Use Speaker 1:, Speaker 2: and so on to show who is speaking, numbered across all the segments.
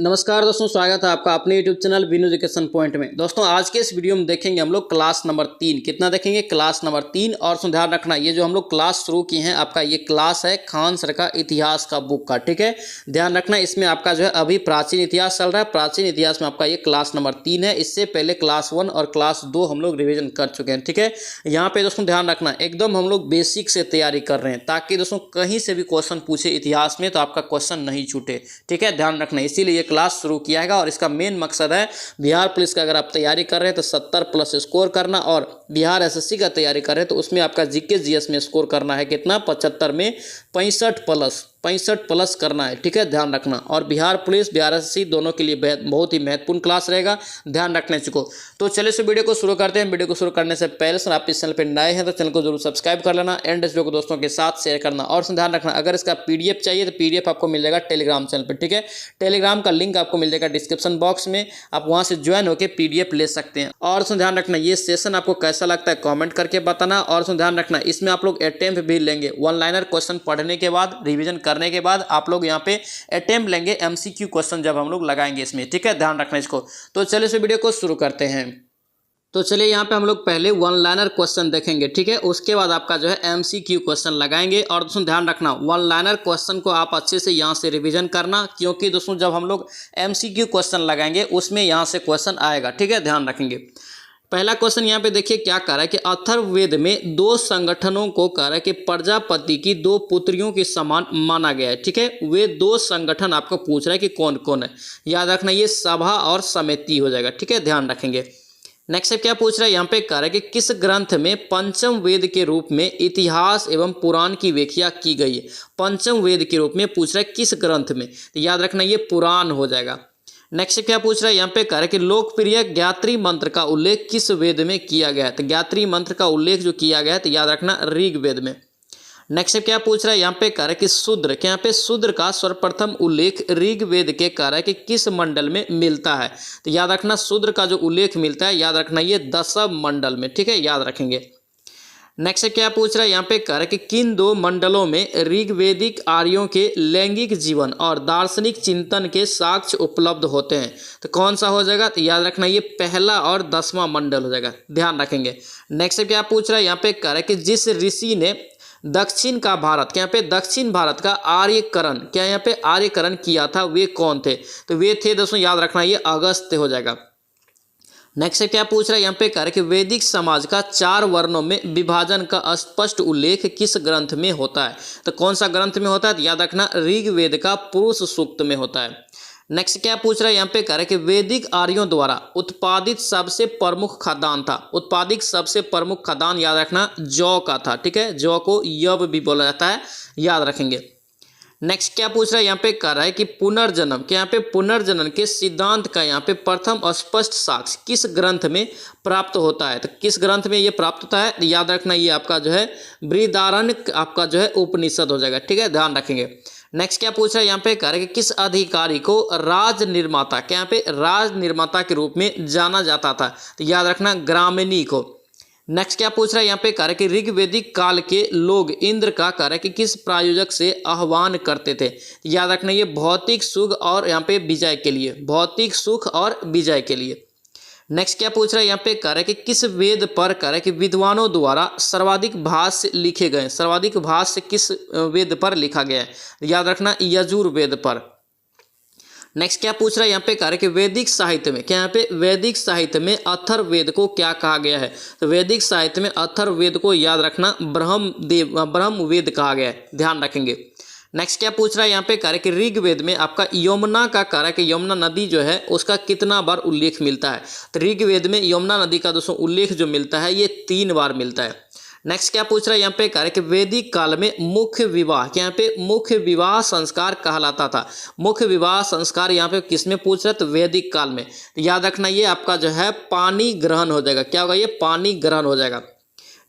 Speaker 1: नमस्कार दोस्तों, स्वागत है आपका अपने YouTube channel Vinu education point में। दोस्तों आज के इस वीडियो में देखेंगे हम लोग क्लास नंबर 3। कितना देखेंगे? Class number 3। और ध्यान रखना, ये जो हम लोग क्लास शुरू किए हैं, आपका ये क्लास है खान सर का इतिहास का बुक का। ठीक है, ध्यान रखना, इसमें आपका जो है अभी प्राचीन इतिहास चल रहा है। प्राचीन इतिहास में आपका ये क्लास नंबर 3 है। इससे पहले क्लास 1 और क्लास 2 हम लोग रिविजन कर चुके हैं। ठीक है, यहाँ पे दोस्तों ध्यान रखना, एकदम हम लोग बेसिक से तैयारी कर रहे हैं ताकि दोस्तों कहीं से भी क्वेश्चन पूछे इतिहास में तो आपका क्वेश्चन नहीं छूटे। ठीक है, ध्यान रखना, इसीलिए ये क्लास शुरू किया है और इसका मेन मकसद है बिहार पुलिस का अगर आप तैयारी कर रहे हैं तो 70 प्लस स्कोर करना, और बिहार एसएससी का तैयारी कर रहे हैं तो उसमें आपका जीके जीएस में स्कोर करना है कितना? 75 में 65 प्लस करना है। ठीक है, ध्यान रखना। और बिहार पुलिस बिहार एसएससी दोनों के लिए बहुत ही महत्वपूर्ण क्लास रहेगा, ध्यान रखने को। तो चलिए इस वीडियो को शुरू करते हैं। वीडियो को शुरू करने से पहले सर आप इस चैनल पर नए हैं तो चैनल को जरूर सब्सक्राइब कर लेना, एंड इस वीडियो को दोस्तों के साथ शेयर करना। और ध्यान रखना, अगर इसका पीडीएफ चाहिए तो पीडीएफ आपको मिल जाएगा टेलीग्राम चैनल पर। ठीक है, टेलीग्राम का लिंक आपको मिल जाएगा डिस्क्रिप्शन बॉक्स में, आप वहां से ज्वाइन होकर पीडीएफ ले सकते हैं। और ध्यान रखना, ये सेशन आपको कैसा लगता है कमेंट करके बताना। और ध्यान रखना, इसमें आप लोग अटेम्प्ट भी लेंगे, वन लाइनर क्वेश्चन पढ़ने के बाद, रिवीजन करने के बाद आप लोग यहाँ पे अटेम्प्ट लेंगे, एमसीक्यू क्वेश्चन जब हम लोग लगाएंगे इसमें। ठीक है, ध्यान रखना इसको। तो चलिए इस वीडियो को शुरू करते हैं। तो चलिए यहाँ पे हम लोग पहले वन लाइनर क्वेश्चन देखेंगे। ठीक है, उसके बाद आपका जो है एमसीक्यू क्वेश्चन लगाएंगे। और दोस्तों ध्यान रखना, वन लाइनर क्वेश्चन को आप अच्छे से यहाँ से रिवीजन करना, क्योंकि दोस्तों जब हम लोग एमसीक्यू क्वेश्चन लगाएंगे उसमें यहाँ से क्वेश्चन आएगा। ठीक है, ध्यान रखेंगे। पहला क्वेश्चन यहाँ पे देखिए क्या कह रहा है कि अथर्ववेद में दो संगठनों को कह रहा है कि प्रजापति की दो पुत्रियों के समान माना गया है। ठीक है, वे दो संगठन आपको पूछ रहा है कि कौन कौन है। याद रखना, ये सभा और समिति हो जाएगा। ठीक है, ध्यान रखेंगे। नेक्स्ट क्या पूछ रहा है, यहाँ पे कह रहा है कि किस ग्रंथ में पंचम वेद के रूप में इतिहास एवं पुराण की व्याख्या की गई है। पंचम वेद के रूप में पूछ रहा है किस ग्रंथ में, तो याद रखना ये पुराण हो जाएगा। नेक्स्ट क्या पूछ रहा है, यहाँ पे कह रहा है कि लोकप्रिय गायत्री मंत्र का उल्लेख किस वेद में किया गया है। तो गायत्री मंत्र का उल्लेख जो किया गया है तो याद रखना ऋग्वेद में। नेक्स्ट क्या पूछ रहा है, यहाँ पे कह रहा है कि शूद्र, क्या यहाँ पे शूद्र का सर्वप्रथम उल्लेख ऋग्वेद के कह रहा है कि किस मंडल में मिलता है। तो याद रखना शूद्र का जो उल्लेख मिलता है, याद रखना ये दशम मंडल में। ठीक है, याद रखेंगे। नेक्स्ट क्या पूछ रहा है, यहाँ पे कह रहा है कि किन दो मंडलों में ऋग्वेदिक आर्यों के लैंगिक जीवन और दार्शनिक चिंतन के साक्ष्य उपलब्ध होते हैं। तो कौन सा हो जाएगा, तो याद रखना ये पहला और 10वां मंडल हो जाएगा, ध्यान रखेंगे। नेक्स्ट क्या पूछ रहा है, यहाँ पे कह रहा है कि जिस ऋषि ने दक्षिण का भारत, क्या यहाँ पे दक्षिण भारत का आर्यकरण, क्या यहाँ पे आर्यकरण किया था, वे कौन थे। तो वे थे दोस्तों, याद रखना ये अगस्त्य हो जाएगा। नेक्स्ट क्या पूछ रहा है, यहाँ पे कह रहा है कि वैदिक समाज का 4 वर्णों में विभाजन का स्पष्ट उल्लेख किस ग्रंथ में होता है। तो कौन सा ग्रंथ में होता है, तो याद रखना ऋग्वेद का पुरुष सूक्त में होता है। नेक्स्ट क्या पूछ रहा है, यहाँ पे कह रहा है कि वैदिक आर्यों द्वारा उत्पादित सबसे प्रमुख खाद्यान्न था। उत्पादित सबसे प्रमुख खाद्यान्न याद रखना जौ का था। ठीक है, जौ को यव भी बोला जाता है, याद रखेंगे। नेक्स्ट क्या पूछ रहा है, यहाँ पे कह रहा है कि पुनर्जन्म, क्या यहाँ पे पुनर्जन्म के सिद्धांत का यहाँ पे प्रथम स्पष्ट साक्ष्य किस ग्रंथ में प्राप्त होता है। तो किस ग्रंथ में ये प्राप्त होता है, याद रखना ये आपका जो है बृहदारण्यक आपका जो है उपनिषद हो जाएगा। ठीक है, ध्यान रखेंगे। नेक्स्ट क्या पूछ रहा है, यहाँ पे कह रहा है कि किस अधिकारी को राज निर्माता, क्या यहाँ पे राज निर्माता के रूप में जाना जाता था। तो याद रखना ग्रामिणी को। नेक्स्ट क्या पूछ रहा है, यहाँ पे कह रहा है कि ऋग्वेदिक काल के लोग इंद्र का कह रहा है कि किस प्रायोजक से आह्वान करते थे। याद रखना ये भौतिक सुख और यहाँ पे विजय के लिए, भौतिक सुख और विजय के लिए। नेक्स्ट क्या पूछ रहा है, यहाँ पे कह रहा है कि किस वेद पर कह रहा है कि विद्वानों द्वारा सर्वाधिक भाष्य लिखे गए। सर्वाधिक भाष्य किस वेद पर लिखा गया है, याद रखना यजुर्वेद पर। नेक्स्ट क्या पूछ रहा है, यहाँ पे कह रहा है कि वैदिक साहित्य में, क्या यहाँ पे वैदिक साहित्य में अथर्ववेद को क्या कहा गया है। तो वैदिक साहित्य में अथर्ववेद को याद रखना ब्रह्मवेद कहा गया है, ध्यान रखेंगे। नेक्स्ट क्या पूछ रहा है, यहाँ पे कह रहा है कि ऋग्वेद में आपका यमुना का कह रहा है कि यमुना नदी जो है उसका कितना बार उल्लेख मिलता है। तो ऋग्वेद में यमुना नदी का दोस्तों उल्लेख जो मिलता है ये 3 बार मिलता है। नेक्स्ट क्या पूछ रहा है, यहाँ पे कह रहा है कि वैदिक काल में मुख्य विवाह, क्या यहाँ पे मुख्य विवाह संस्कार कहलाता था। मुख्य विवाह संस्कार यहाँ पे किसमें पूछ रहा है, तो वैदिक काल में। तो याद रखना ये आपका जो है पानी ग्रहण हो जाएगा। क्या होगा, ये पानी ग्रहण हो जाएगा।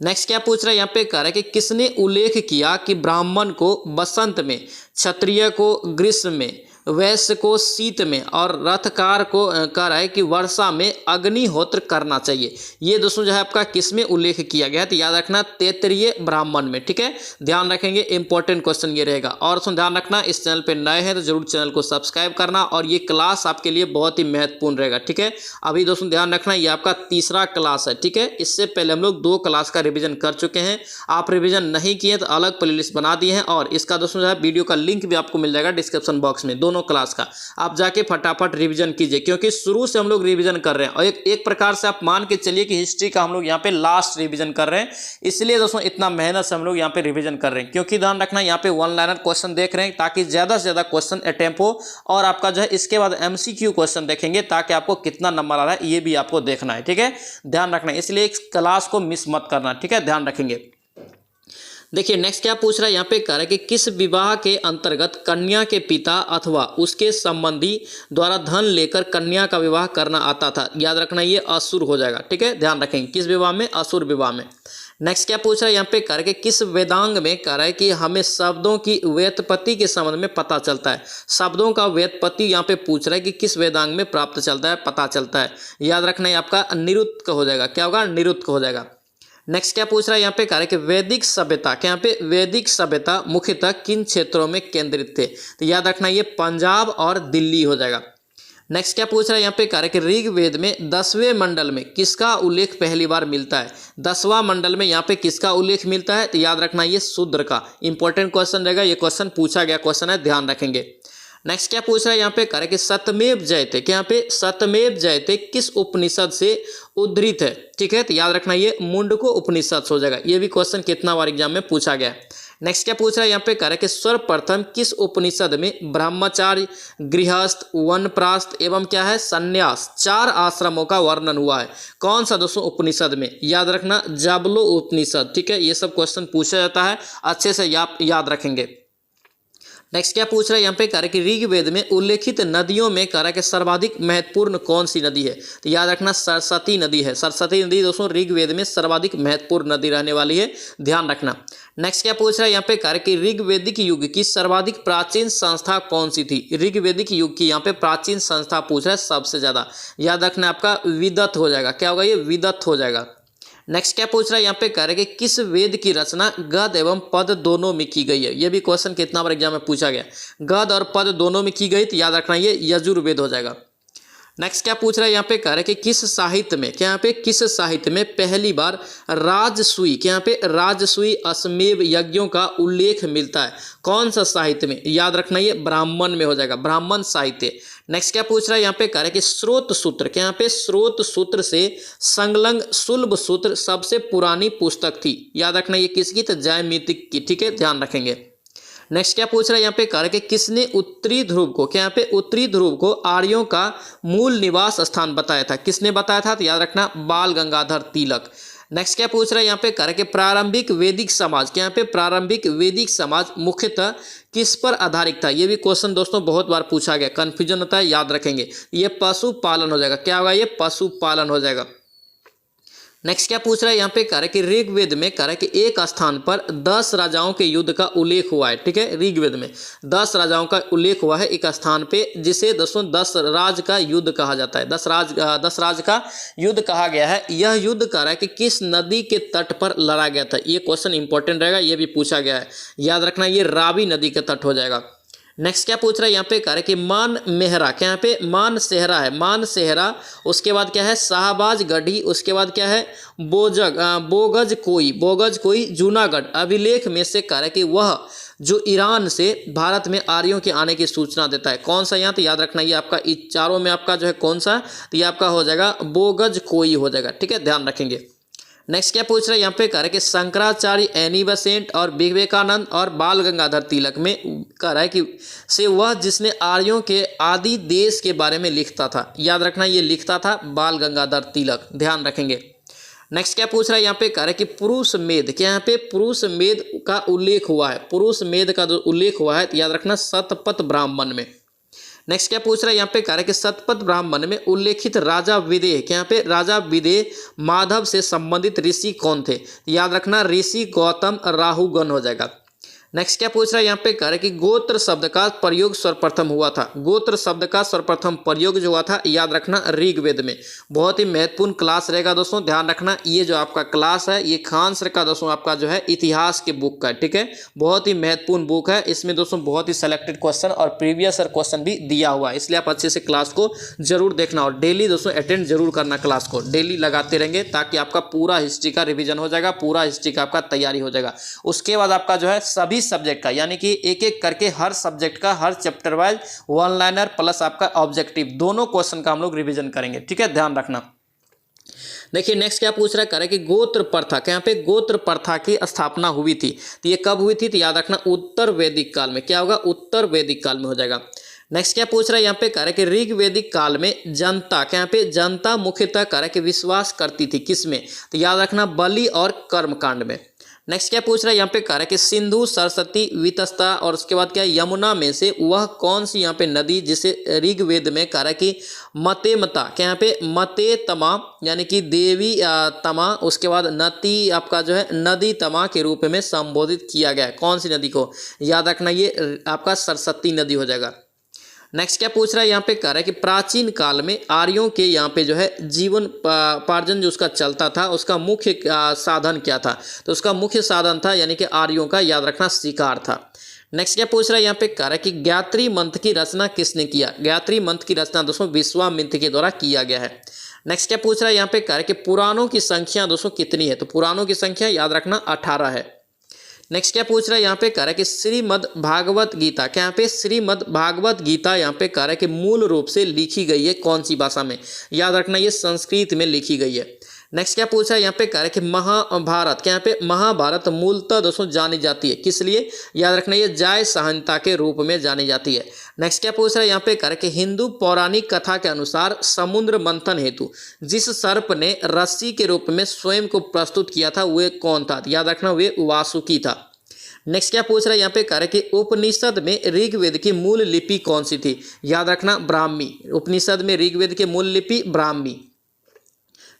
Speaker 1: नेक्स्ट क्या पूछ रहा है, यहाँ पे कह रहा है कि किसने उल्लेख किया कि ब्राह्मण को बसंत में, क्षत्रिय को ग्रीष्म में, वैश्य को शीत में और रथकार को कह रहा है कि वर्षा में अग्निहोत्र करना चाहिए। ये दोस्तों जो है आपका किस में उल्लेख किया गया है, तो याद रखना तैत्तिरीय ब्राह्मण में। ठीक है, ध्यान रखेंगे, इंपॉर्टेंट क्वेश्चन ये रहेगा। और दोस्तों ध्यान रखना, इस चैनल पे नए हैं तो जरूर चैनल को सब्सक्राइब करना, और ये क्लास आपके लिए बहुत ही महत्वपूर्ण रहेगा। ठीक है, अभी दोस्तों ध्यान रखना ये आपका तीसरा क्लास है। ठीक है, इससे पहले हम लोग 2 क्लास का रिविजन कर चुके हैं। आप रिविजन नहीं किए तो अलग प्लेलिस्ट बना दिए हैं, और इसका दोस्तों जो है वीडियो का लिंक भी आपको मिल जाएगा डिस्क्रिप्शन बॉक्स में, दोनों क्लास का। आप जाके फटाफट रिवीजन कीजिए, क्योंकि शुरू से हम लोग रिवीजन कर रहे हैं, और एक प्रकार से आप मान के चलिए कि हिस्ट्री का हम लोग यहाँ पे लास्ट रिवीजन कर रहे हैं। इसलिए दोस्तों इतना मेहनत से हम लोग यहाँ पे रिवीजन कर रहे हैं, क्योंकि ध्यान रखना यहाँ पे 1 लाइनर क्वेश्चन देख रहे हैं ताकि ज्यादा से ज्यादा क्वेश्चन अटेम्प्ट हो, और आपका जो है इसके बाद MCQ क्वेश्चन देखेंगे ताकि आपको कितना नंबर आ रहा है ये भी आपको देखना है। ठीक है, ध्यान रखना, इसलिए इस क्लास को मिस मत करना। ठीक है, ध्यान रखेंगे। देखिए नेक्स्ट क्या पूछ रहा है यहाँ पे, कह रहा है कि किस विवाह के अंतर्गत कन्या के पिता अथवा उसके संबंधी द्वारा धन लेकर कन्या का विवाह करना आता था। याद रखना ये असुर हो जाएगा। ठीक है, ध्यान रखेंगे, किस विवाह में, असुर विवाह में। नेक्स्ट क्या पूछ रहा है यहाँ पे, कह रहा है कि किस वेदांग में, कह रहा है कि हमें शब्दों की व्युत्पत्ति के संबंध में पता चलता है। शब्दों का व्युत्पत्ति यहाँ पे पूछ रहा है कि किस वेदांग में प्राप्त चलता है, पता चलता है। याद रखना ये आपका निरुक्त हो जाएगा। क्या होगा, निरुक्त हो जाएगा। नेक्स्ट क्या पूछ रहा है यहाँ पे, कह रहा है कि वैदिक सभ्यता, क्या यहाँ पे वैदिक सभ्यता मुख्यतः किन क्षेत्रों में केंद्रित थे, तो याद रखना ये पंजाब और दिल्ली हो जाएगा। नेक्स्ट क्या पूछ रहा है यहाँ पे, कह रहा है कि ऋग्वेद में 10वें मंडल में किसका उल्लेख पहली बार मिलता है। 10वां मंडल में यहाँ पे किसका उल्लेख मिलता है, तो याद रखना ये शूद्र का। इंपॉर्टेंट क्वेश्चन रहेगा, ये क्वेश्चन पूछा गया क्वेश्चन है, ध्यान रखेंगे। नेक्स्ट क्या पूछ रहा है यहाँ पे, कह रहा है कि सत्यमेव जयते, क्या यहाँ पे सत्यमेव जयते किस उपनिषद से उद्धृत है। ठीक है, तो याद रखना ये मुंडको उपनिषद हो जाएगा। ये भी क्वेश्चन कितना बार एग्जाम में पूछा गया है। नेक्स्ट क्या पूछ रहा है यहाँ पे, कह रहा है कि सर्वप्रथम किस उपनिषद में ब्रह्मचार्य, गृहस्थ, वनप्रस्थ एवं क्या है संन्यास 4 आश्रमों का वर्णन हुआ है। कौन सा दोस्तों उपनिषद में, याद रखना जाबलो उपनिषद। ठीक है, ये सब क्वेश्चन पूछा जाता है, अच्छे से याद रखेंगे। नेक्स्ट क्या पूछ रहा है यहाँ पे, कह रहा है कि ऋग्वेद में उल्लेखित नदियों में कह रहा है कि सर्वाधिक महत्वपूर्ण कौन सी नदी है, तो याद रखना सरस्वती नदी है। सरस्वती नदी दोस्तों ऋग्वेद में सर्वाधिक महत्वपूर्ण नदी रहने वाली है, ध्यान रखना। नेक्स्ट क्या पूछ रहा है यहाँ पे, कह रहा है कि ऋग्वेदिक युग की सर्वाधिक प्राचीन संस्था कौन सी थी। ऋग्वेदिक युग की यहाँ पे प्राचीन संस्था पूछ रहा है सबसे ज्यादा, याद रखना आपका विदत हो जाएगा। क्या होगा, ये विदत हो जाएगा। नेक्स्ट क्या पूछ रहा है यहाँ पे, कह रहे हैं कि किस वेद की रचना गद एवं पद दोनों में की गई है। ये भी क्वेश्चन कितना बार एग्जाम में पूछा गया, गद और पद दोनों में की गई, तो याद रखना ये यजुर्वेद हो जाएगा। नेक्स्ट क्या पूछ रहा है यहाँ पे, कह रहे हैं कि किस साहित्य में, क्या यहाँ पे किस साहित्य में पहली बार राजसूय, क्या यहाँ पे राजसूय अश्वमेध यज्ञों का उल्लेख मिलता है। कौन सा साहित्य में, याद रखना ये ब्राह्मण में हो जाएगा, ब्राह्मण साहित्य। नेक्स्ट क्या पूछ रहा है यहाँ पे, कह रहे हैं कि स्रोत सूत्र, क्या यहाँ पे स्रोत सूत्र से संलग्न सुलभ सूत्र सबसे पुरानी पुस्तक थी। याद रखना ये किसकी, तो जयमितिक की। ठीक है, ध्यान रखेंगे। नेक्स्ट क्या पूछ रहा है यहाँ पे, कह रहा है कि किसने उत्तरी ध्रुव को, क्या यहाँ पे उत्तरी ध्रुव को आर्यों का मूल निवास स्थान बताया था। किसने बताया था, तो याद रखना बाल गंगाधर तिलक। नेक्स्ट क्या पूछ रहा है यहाँ पे, कह रहा है कि प्रारंभिक वैदिक समाज, क्या यहाँ पे प्रारंभिक वैदिक समाज मुख्यतः किस पर आधारित था। ये भी क्वेश्चन दोस्तों बहुत बार पूछा गया, कंफ्यूजन होता है, याद रखेंगे। ये पशुपालन हो जाएगा। क्या होगा, ये पशुपालन हो जाएगा। नेक्स्ट क्या पूछ रहा है यहाँ पे, कह रहा है कि ऋग्वेद में कह रहा है कि एक स्थान पर 10 राजाओं के युद्ध का उल्लेख हुआ है। ठीक है, ऋग्वेद में 10 राजाओं का उल्लेख हुआ है एक स्थान पे, जिसे दोस्तों 10 राज का युद्ध कहा जाता है। 10 राज का युद्ध कहा गया है। यह युद्ध कह रहा है कि किस नदी के तट पर लड़ा गया था। ये क्वेश्चन इंपॉर्टेंट रहेगा, ये भी पूछा गया है, याद रखना ये रावी नदी के तट हो जाएगा। नेक्स्ट क्या पूछ रहा है यहाँ पे, कह रहे कि मान मेहरा, क्या यहाँ पे मान सेहरा है, मान सेहरा, उसके बाद क्या है शाहबाज गढ़ी, उसके बाद क्या है बोगज कोई जूनागढ़ अभिलेख में से कह रहा है कि वह जो ईरान से भारत में आर्यों के आने की सूचना देता है। कौन सा यहाँ, तो याद रखना ये आपका चारों में आपका जो है कौन सा, तो ये आपका हो जाएगा बोगज कोई हो जाएगा। ठीक है, ध्यान रखेंगे। नेक्स्ट क्या पूछ रहा है यहाँ पे, कह रहा है कि शंकराचार्य, एनी बेसेंट और विवेकानंद और बाल गंगाधर तिलक में कह रहा है कि से वह जिसने आर्यों के आदि देश के बारे में लिखता था। याद रखना ये लिखता था बाल गंगाधर तिलक, ध्यान रखेंगे। नेक्स्ट क्या पूछ रहा है यहाँ पे, कह रहा है कि पुरुष मेध, क्या यहाँ पे पुरुष मेध का उल्लेख हुआ है। पुरुष मेध का जो उल्लेख हुआ है, याद रखना शतपथ ब्राह्मण में। नेक्स्ट क्या पूछ रहा है यहाँ पे, कह रहा है कि शतपथ ब्राह्मण में उल्लेखित राजा विदेह, क्या यहाँ पे राजा विदेह माधव से संबंधित ऋषि कौन थे। याद रखना ऋषि गौतम राहुगण हो जाएगा। नेक्स्ट क्या पूछ रहा है यहाँ पे कह रहे कि गोत्र शब्द का प्रयोग सर्वप्रथम हुआ था। गोत्र शब्द का सर्वप्रथम प्रयोग जो हुआ था याद रखना ऋग्वेद में। बहुत ही महत्वपूर्ण क्लास रहेगा दोस्तों, ध्यान रखना। ये जो आपका क्लास है ये खान सर का दोस्तों आपका जो है इतिहास के बुक का, ठीक है, बहुत ही महत्वपूर्ण बुक है। इसमें दोस्तों बहुत ही सिलेक्टेड क्वेश्चन और प्रीवियस ईयर क्वेश्चन भी दिया हुआ है, इसलिए आप अच्छे से क्लास को जरूर देखना और डेली दोस्तों अटेंड जरूर करना। क्लास को डेली लगाते रहेंगे ताकि आपका पूरा हिस्ट्री का रिवीजन हो जाएगा, पूरा हिस्ट्री का आपका तैयारी हो जाएगा। उसके बाद आपका जो है सभी सब्जेक्ट का यानी कि एक एक करके हर सब्जेक्ट का हर chapter wise one liner plus आपका ऑब्जेक्टिव दोनों क्वेश्चन का हम लोग रिवीजन करेंगे, ठीक है, ध्यान रखना। देखिए नेक्स्ट क्या पूछ रहा है कि गोत्र प्रथा, यहाँ पे गोत्र प्रथा की स्थापना हुई थी, तो ये कब हुई थी, तो याद रखना उत्तर वैदिक काल में। क्या होगा, उत्तर वैदिक काल में हो जाएगा। नेक्स्ट क्या पूछ रहा है यहाँ पे कह रहा है कि ऋग्वेदिक काल में जनता, क्या यहाँ पे जनता मुख्यतः कह रहा है कि विश्वास करती थी किसमें, तो याद रखना बलि और कर्मकांड में। नेक्स्ट क्या पूछ रहा है यहाँ पे कह रहा है कि सिंधु, सरस्वती, वितस्ता और उसके बाद क्या यमुना में से वह कौन सी यहाँ पे नदी जिसे ऋग्वेद में कह रहा है कि मतेमता, क्या यहाँ पे मते तमा यानी कि देवी तमा, उसके बाद नती आपका जो है नदी तमा के रूप में संबोधित किया गया है, कौन सी नदी को, याद रखना ये आपका सरस्वती नदी हो जाएगा। नेक्स्ट क्या पूछ रहा है यहाँ पे कह रहा है कि प्राचीन काल में आर्यों के यहाँ पे जो है जीवन पार्जन जो उसका चलता था उसका मुख्य साधन क्या था, तो उसका मुख्य साधन था यानी कि आर्यों का याद रखना शिकार था। नेक्स्ट क्या पूछ रहा है यहाँ पे कह रहा है कि गायत्री मंत्र की रचना किसने किया, गायत्री मंत्र की रचना दोस्तों विश्वामित्र के द्वारा किया गया है। नेक्स्ट क्या पूछ रहा है यहाँ पे कह रहा है कि पुराणों की संख्या दोस्तों कितनी है, तो पुराणों की संख्या याद रखना 18 है। नेक्स्ट क्या पूछ रहा है यहाँ पे कह रहा है कि श्रीमद् भागवत गीता, क्या यहाँ पे श्रीमद् भागवत गीता यहाँ पे कह रहा है कि मूल रूप से लिखी गई है कौन सी भाषा में, याद रखना ये संस्कृत में लिखी गई है। नेक्स्ट क्या पूछ रहा है यहाँ पे कह रहा है कि महाभारत, क्या यहाँ पे महाभारत मूलतः दोस्तों जानी जाती है किस लिए, याद रखना ये जय संहिता के रूप में जानी जाती है। नेक्स्ट क्या पूछ रहा है यहाँ पे कह रहा है कि हिंदू पौराणिक कथा के अनुसार समुद्र मंथन हेतु जिस सर्प ने रस्सी के रूप में स्वयं को प्रस्तुत किया था वे कौन था, याद रखना वे वासुकी था। नेक्स्ट क्या पूछ रहा है यहाँ पे कह रहा है कि उपनिषद में ऋग्वेद की मूल लिपि कौन सी थी, याद रखना ब्राह्मी, उपनिषद में ऋग्वेद की मूल लिपि ब्राह्मी।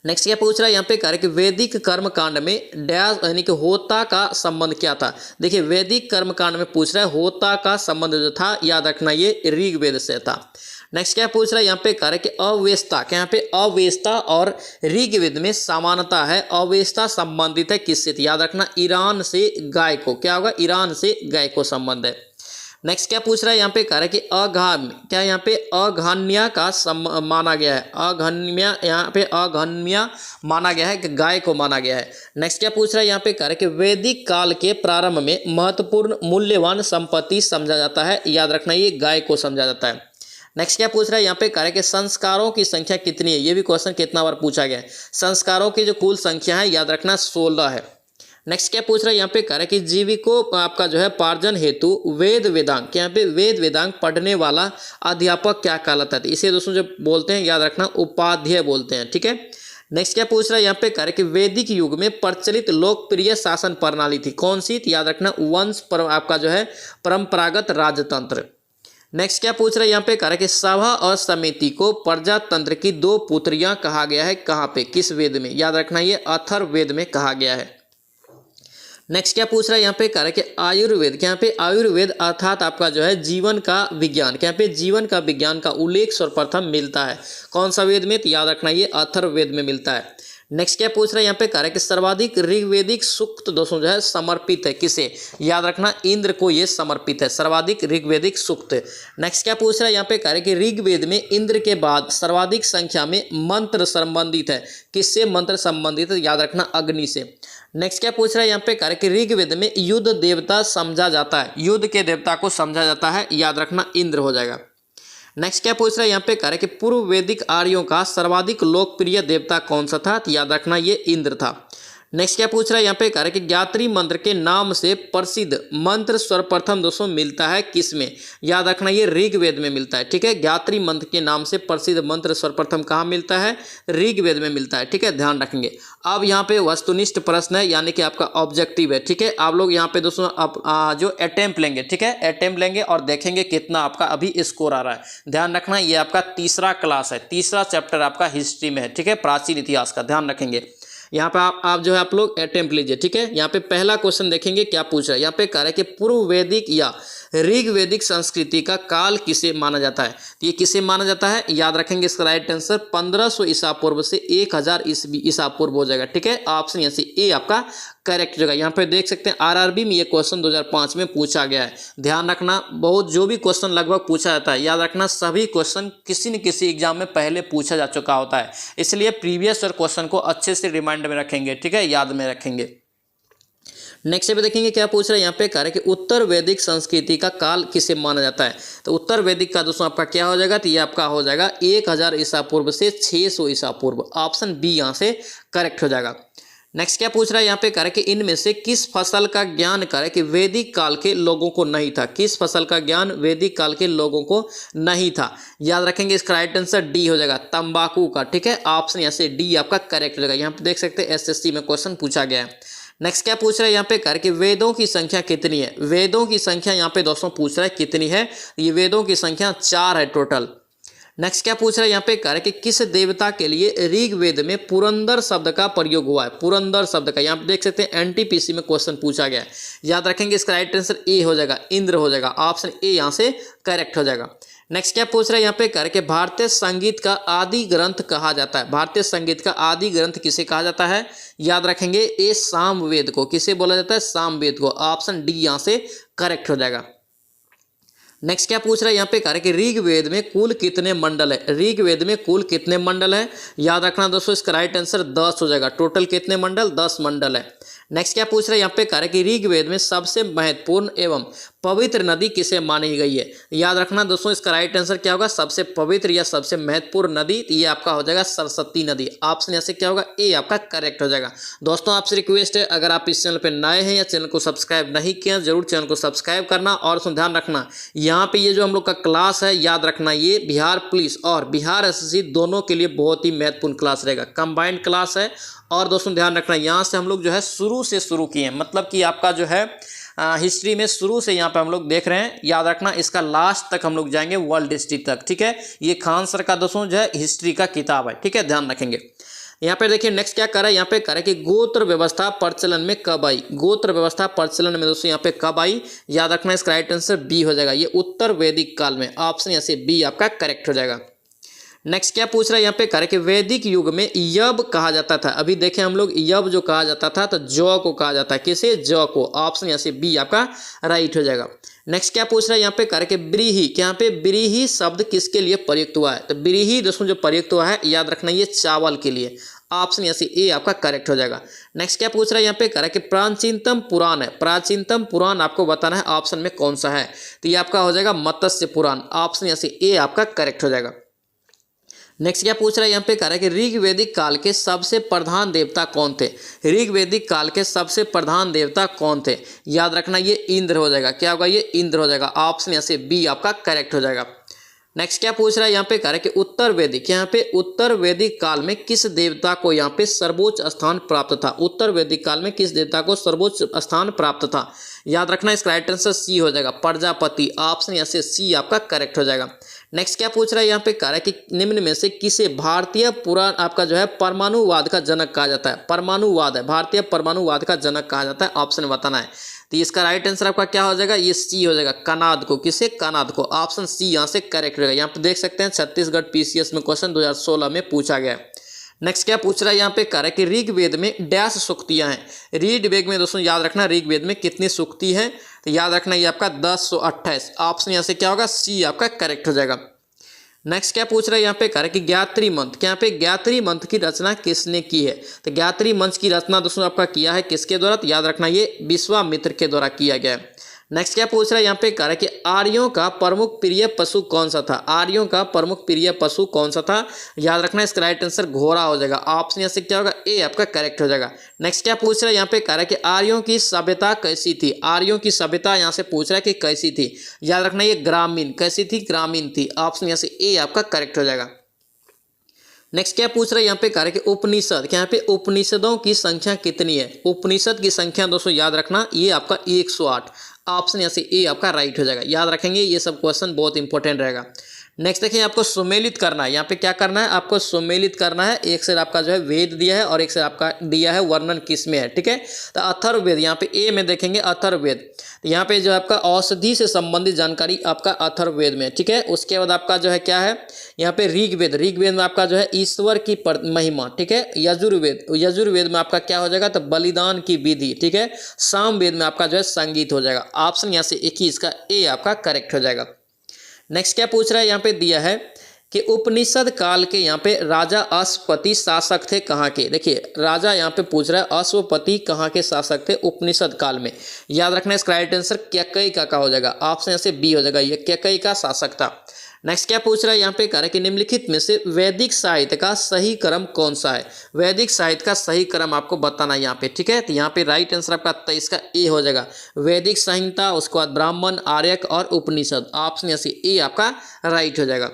Speaker 1: नेक्स्ट क्या पूछ रहा है यहाँ पे कह रहा है कि वैदिक कर्मकांड में डैश यानी कि होता का संबंध क्या था, देखिए वैदिक कर्मकांड में पूछ रहा है होता का संबंध जो था याद रखना ये ऋग्वेद से था। नेक्स्ट क्या पूछ रहा है यहाँ पे कह रहा है कि अवेस्ता, क्या यहाँ पे अवेस्ता और ऋग्वेद में समानता है, अवेस्ता संबंधित है किससे, याद रखना ईरान से गाय को, क्या होगा ईरान से गाय को संबंध है। नेक्स्ट क्या पूछ रहा है यहाँ पे कह रहा है कि अघाम्य, क्या यहाँ पे अघन्या का माना गया है, अघन्या यहाँ पे अघन्या माना गया है कि गाय को माना गया है। नेक्स्ट क्या पूछ रहा है यहाँ पे कह रहा है कि वैदिक काल के प्रारंभ में महत्वपूर्ण मूल्यवान संपत्ति समझा जाता है, याद रखना ये गाय को समझा जाता है। नेक्स्ट क्या पूछ रहा है यहाँ पे कह रहा है कि संस्कारों की संख्या कितनी है, ये भी क्वेश्चन कितना बार पूछा गया है, संस्कारों की जो कुल संख्या है याद रखना 16 है। नेक्स्ट क्या पूछ रहा है यहाँ पे कह रहा है कि जीविको आपका जो है पार्जन हेतु वेद वेदांग, यहाँ पे वेद वेदांग पढ़ने वाला अध्यापक क्या कहलाता है, इसे दोस्तों जो बोलते हैं याद रखना उपाध्याय बोलते हैं, ठीक है। नेक्स्ट क्या पूछ रहा है यहाँ पे कह रहा है कि वैदिक युग में प्रचलित लोकप्रिय शासन प्रणाली थी कौन सी, तो याद रखना वंश पर आपका जो है परंपरागत राजतंत्र। नेक्स्ट क्या पूछ रहा है यहाँ पे कह रहा है कि सभा और समिति को प्रजातंत्र की 2 पुत्रियां कहा गया है, कहाँ पे, किस वेद में, याद रखना ये अथर्ववेद में कहा गया है। नेक्स्ट क्या पूछ रहा है यहाँ पे कह रहा है कि आयुर्वेद, क्या यहाँ पे आयुर्वेद अर्थात आपका जो है जीवन का विज्ञान, क्या यहाँ पे जीवन का विज्ञान का उल्लेख सर्वप्रथम मिलता है कौन सा वेद में, तो याद रखना ये अथर्ववेद में मिलता है। नेक्स्ट क्या पूछ रहा है यहाँ पे कह रहा है कि सर्वाधिक ऋग्वेदिक सूक्त दोस्तों जो है समर्पित है किसे, याद रखना इंद्र को ये समर्पित है, सर्वाधिक ऋग्वेदिक सूक्त। नेक्स्ट क्या पूछ रहा है यहाँ पे कह रहा है कि ऋग्वेद में इंद्र के बाद सर्वाधिक संख्या में मंत्र संबंधित है किससे, मंत्र संबंधित है, याद रखना अग्नि से। नेक्स्ट क्या पूछ रहा है यहाँ पे कह रहा है कि ऋग्वेद में युद्ध देवता समझा जाता है, युद्ध के देवता को समझा जाता है, याद रखना इंद्र हो जाएगा। नेक्स्ट क्या पूछ रहा है यहाँ पे कह रहा है कि पूर्व वैदिक आर्यों का सर्वाधिक लोकप्रिय देवता कौन सा था, तो याद रखना ये इंद्र था। नेक्स्ट क्या पूछ रहा है यहाँ पे कह रहा है कि गायत्री मंत्र के नाम से प्रसिद्ध मंत्र सर्वप्रथम दोस्तों मिलता है किसमें, याद रखना ये ऋग्वेद में मिलता है, ठीक है। गायत्री मंत्र के नाम से प्रसिद्ध मंत्र सर्वप्रथम कहाँ मिलता है, ऋग्वेद में मिलता है, ठीक है, ध्यान रखेंगे। अब यहाँ पे वस्तुनिष्ठ प्रश्न है यानी कि आपका ऑब्जेक्टिव है, ठीक है। आप लोग यहाँ पे दोस्तों अब जो अटेम्प्ट लेंगे, ठीक है, अटेम्प्ट लेंगे और देखेंगे कितना आपका अभी स्कोर आ रहा है। ध्यान रखना ये आपका तीसरा क्लास है, तीसरा चैप्टर आपका हिस्ट्री में है, ठीक है, प्राचीन इतिहास का, ध्यान रखेंगे। यहाँ पे आप जो है आप लोग अटेम्प्ट लीजिए, ठीक है। यहाँ पे पहला क्वेश्चन देखेंगे क्या पूछ रहा है। यहाँ पे कह रहा है कि पूर्व वैदिक या ऋग्वैदिक संस्कृति का काल किसे माना जाता है। तो ये किसे माना जाता है, याद रखेंगे इसका राइट आंसर 1500 ईसा पूर्व से 1000 ईसा पूर्व हो जाएगा, ठीक है। ऑप्शन यहाँ से ए आपका करेक्ट जगह। यहाँ पे देख सकते हैं आरआरबी में ये क्वेश्चन 2005 में पूछा गया है। ध्यान रखना, बहुत जो भी क्वेश्चन लगभग पूछा जाता है, याद रखना सभी क्वेश्चन किसी न किसी एग्जाम में पहले पूछा जा चुका होता है, इसलिए प्रीवियस ईयर क्वेश्चन को अच्छे से रिमाइंड में रखेंगे, ठीक है, याद में रखेंगे। नेक्स्ट पे देखेंगे क्या पूछ रहा है। यहाँ पे कह रहा है कि उत्तर वैदिक संस्कृति का काल किसे माना जाता है। तो उत्तर वैदिक का दोस्तों आपका क्या हो जाएगा, तो ये आपका हो जाएगा 1000 ईसा पूर्व से 600 ईसा पूर्व। ऑप्शन बी यहाँ से करेक्ट हो जाएगा। नेक्स्ट क्या पूछ रहा है। यहाँ पे कह रहा है कि इनमें से किस फसल का ज्ञान कह रहा है कि वैदिक काल के लोगों को नहीं था। किस फसल का ज्ञान वैदिक काल के लोगों को नहीं था। याद रखेंगे इसका राइट आंसर डी हो जाएगा, तंबाकू का, ठीक है। ऑप्शन यहाँ से डी आपका करेक्ट हो जाएगा। यहाँ पे देख सकते हैं एसएससी में क्वेश्चन पूछा गया है। नेक्स्ट क्या पूछ रहा है। यहाँ पे कर के वेदों की संख्या कितनी है। वेदों की संख्या यहाँ पे दोस्तों पूछ रहा है कितनी है। ये वेदों की संख्या 4 है टोटल। नेक्स्ट क्या पूछ रहा है। यहाँ पे कह रहे कि किस देवता के लिए ऋग्वेद में पुरंदर शब्द का प्रयोग हुआ है। पुरंदर शब्द का यहाँ पे देख सकते हैं एनटीपीसी में क्वेश्चन पूछा गया है। याद रखेंगे इसका राइट आंसर ए हो जाएगा, इंद्र हो जाएगा। ऑप्शन ए यहाँ से करेक्ट हो जाएगा। नेक्स्ट क्या पूछ रहा है। यहाँ पे कह रहे भारतीय संगीत का आदि ग्रंथ कहा जाता है। भारतीय संगीत का आदि ग्रंथ किसे कहा जाता है। याद रखेंगे ए सामवेद को। किसे बोला जाता है, सामवेद को। ऑप्शन डी यहाँ से करेक्ट हो जाएगा। नेक्स्ट क्या पूछ रहा है। यहाँ पे कह रहे कि ऋग्वेद में कुल कितने मंडल है। ऋग्वेद में कुल कितने मंडल है। याद रखना दोस्तों इसका राइट आंसर 10 हो जाएगा। टोटल कितने मंडल, 10 मंडल है। नेक्स्ट क्या पूछ रहा है। यहाँ पे कह रहे कि ऋग्वेद में सबसे महत्वपूर्ण एवं पवित्र नदी किसे मानी गई है। याद रखना दोस्तों इसका राइट आंसर क्या होगा, सबसे पवित्र या सबसे महत्वपूर्ण नदी, ये आपका हो जाएगा सरस्वती नदी। ऑप्शन यहाँ से क्या होगा, ए आपका करेक्ट हो जाएगा। दोस्तों आपसे रिक्वेस्ट है, अगर आप इस चैनल पर नए हैं या चैनल को सब्सक्राइब नहीं किया, जरूर चैनल को सब्सक्राइब करना। और उसमें ध्यान रखना यहाँ पे ये जो हम लोग का क्लास है, याद रखना ये बिहार पुलिस और बिहार एसएससी दोनों के लिए बहुत ही महत्वपूर्ण क्लास रहेगा। कंबाइंड क्लास है। और दोस्तों ध्यान रखना यहाँ से हम लोग जो है शुरू से शुरू किए हैं, मतलब कि आपका जो है हिस्ट्री में शुरू से यहाँ पे हम लोग देख रहे हैं। याद रखना इसका लास्ट तक हम लोग जाएंगे, वर्ल्ड हिस्ट्री तक, ठीक है। ये खान सर का दोस्तों जो है हिस्ट्री का किताब है, ठीक है, ध्यान रखेंगे। यहाँ पे देखिए नेक्स्ट क्या कर रहा है। यहाँ पे कर रहा है कि गोत्र व्यवस्था प्रचलन में कब आई। गोत्र व्यवस्था प्रचलन में दोस्तों यहाँ पे कब आई। याद रखना इसका राइट आंसर बी हो जाएगा, ये उत्तर वैदिक काल में। ऑप्शन यहाँ से बी आपका करेक्ट हो जाएगा। नेक्स्ट क्या पूछ रहा है। यहाँ पे कह रहे कि वैदिक युग में यव कहा जाता था। अभी देखें हम लोग यव जो कहा जाता था तो जौ को कहा जाता है। किसे, जौ को। ऑप्शन यहाँ से बी आपका राइट हो जाएगा। नेक्स्ट क्या पूछ रहा है। यहाँ पे कह रहे कि ब्रीही, यहाँ पे ब्रीही शब्द किसके लिए प्रयुक्त हुआ है। तो ब्रीही दोस्तों जो प्रयुक्त हुआ है, याद रखना ये चावल के लिए। ऑप्शन यहाँ से ए आपका करेक्ट हो जाएगा। नेक्स्ट क्या पूछ रहा है। यहाँ पे कह रहा है कि प्राचीनतम पुराण है। प्राचीनतम पुराण आपको बताना है ऑप्शन में कौन सा है। तो ये आपका हो जाएगा मत्स्य पुराण। ऑप्शन यहाँ से ए आपका करेक्ट हो जाएगा। नेक्स्ट क्या पूछ रहा है। यहाँ पे कह रहा है कि ऋग्वैदिक काल के सबसे प्रधान देवता कौन थे। ऋग्वैदिक काल के सबसे प्रधान देवता कौन थे। याद रखना ये इंद्र हो जाएगा। क्या होगा, ये इंद्र हो जाएगा। ऑप्शन यहाँ से बी आपका करेक्ट हो जाएगा। नेक्स्ट क्या पूछ रहा है। यहाँ पे कह रहा है कि उत्तर वैदिक, यहाँ पे उत्तर वैदिक काल में किस देवता को यहाँ पे सर्वोच्च स्थान प्राप्त था। उत्तर वैदिक काल में किस देवता को सर्वोच्च स्थान प्राप्त था। याद रखना इसका राइट आंसर सी हो जाएगा, प्रजापति। ऑप्शन यहाँ से सी आपका करेक्ट हो जाएगा। नेक्स्ट क्या पूछ रहा है। यहाँ पे कह रहा है कि निम्न में से किसे भारतीय पुराण आपका जो है परमाणुवाद का जनक कहा जाता है। परमाणुवाद है, भारतीय परमाणुवाद का जनक कहा जाता है। ऑप्शन बताना है। तो इसका राइट आंसर आपका क्या हो जाएगा, ये सी हो जाएगा, कनाद को। किसे, कनाद को। ऑप्शन सी यहाँ से करेक्ट रहेगा। यहाँ पे देख सकते हैं छत्तीसगढ़ पीसीएस में क्वेश्चन 2016 में पूछा गया है। नेक्स्ट क्या पूछ रहा है। यहाँ पे कह रहा है कि ऋग्वेद में डैश सूक्तियाँ हैं। ऋग्वेद में दोस्तों याद रखना ऋग्वेद में कितनी सूक्ति है। तो याद रखना ये आपका 1028। ऑप्शन यहाँ से क्या होगा, सी आपका करेक्ट हो जाएगा। नेक्स्ट क्या पूछ रहा है। यहाँ पे कह रहा है कि ज्ञात्री मंत्र, यहाँ पे ज्ञात्री मंत्र की रचना किसने की है। तो ज्ञात्री मंत्र की रचना दोस्तों आपका किया है किसके द्वारा। तो याद रखना ये विश्वामित्र के द्वारा किया गया है। नेक्स्ट क्या पूछ रहा है। यहाँ पे कह रहा है कि आर्यों का प्रमुख प्रिय पशु कौन सा था। आर्यों का प्रमुख प्रिय पशु कौन सा था। याद रखना इसका राइट आंसर घोड़ा हो जाएगा। ऑप्शन यहाँ से क्या होगा, ए आपका करेक्ट हो जाएगा। नेक्स्ट क्या पूछ रहा है। यहाँ पे कह रहा है कि आर्यों की सभ्यता कैसी थी। आर्यों की सभ्यता यहाँ से पूछ रहा है कि कैसी थी। याद रखना ये ग्रामीण, कैसी थी, ग्रामीण थी। ऑप्शन यहाँ से ए आपका करेक्ट हो जाएगा। नेक्स्ट क्या पूछ रहा है। यहाँ पे कह रहा है कि उपनिषद, यहाँ पे उपनिषदों की संख्या कितनी है। उपनिषद की संख्या दोस्तों याद रखना ये आपका 108। ऑप्शन यहाँ से ए आपका राइट हो जाएगा। याद रखेंगे ये सब क्वेश्चन बहुत इंपॉर्टेंट रहेगा। नेक्स्ट देखिए आपको सुमेलित करना है, यहाँ पे क्या करना है, आपको सुमेलित करना है। एक से आपका जो है वेद दिया है और एक से आपका दिया है वर्णन किस में है, ठीक है। तो अथर्ववेद, यहाँ पे ए में देखेंगे अथर्ववेद, यहाँ पे जो आपका औषधि से संबंधित जानकारी आपका अथर्ववेद में, ठीक है। उसके बाद आपका जो है क्या है, यहाँ पे ऋग्वेद, ऋग्वेद में आपका जो है ईश्वर की महिमा, ठीक है। यजुर्वेद, यजुर्वेद में आपका क्या हो जाएगा, तो बलिदान की विधि, ठीक है। सामवेद में आपका जो है संगीत हो जाएगा। ऑप्शन यहाँ से 21 का ए आपका करेक्ट हो जाएगा। नेक्स्ट क्या पूछ रहा है, यहाँ पे दिया है कि उपनिषद काल के यहाँ पे राजा अश्वपति शासक थे कहाँ के। देखिए राजा यहाँ पे पूछ रहा है अश्वपति कहाँ के शासक थे उपनिषद काल में। याद रखना इसका राइट आंसर कैकेयी का हो जाएगा। ऑप्शन यहाँ से बी हो जाएगा, ये कैकेयी का शासक था। नेक्स्ट क्या पूछ रहा है, यहाँ पे कह रहा है कि निम्नलिखित में से वैदिक साहित्य का सही क्रम कौन सा है। वैदिक साहित्य का सही क्रम आपको बताना है यहाँ पे, ठीक है। तो यहाँ पे राइट आंसर आपका 23 का ए हो जाएगा, वैदिक संहिता, उसके बाद ब्राह्मण, आर्यक और उपनिषद। ऑप्शन यहाँ से ए आपका राइट हो जाएगा।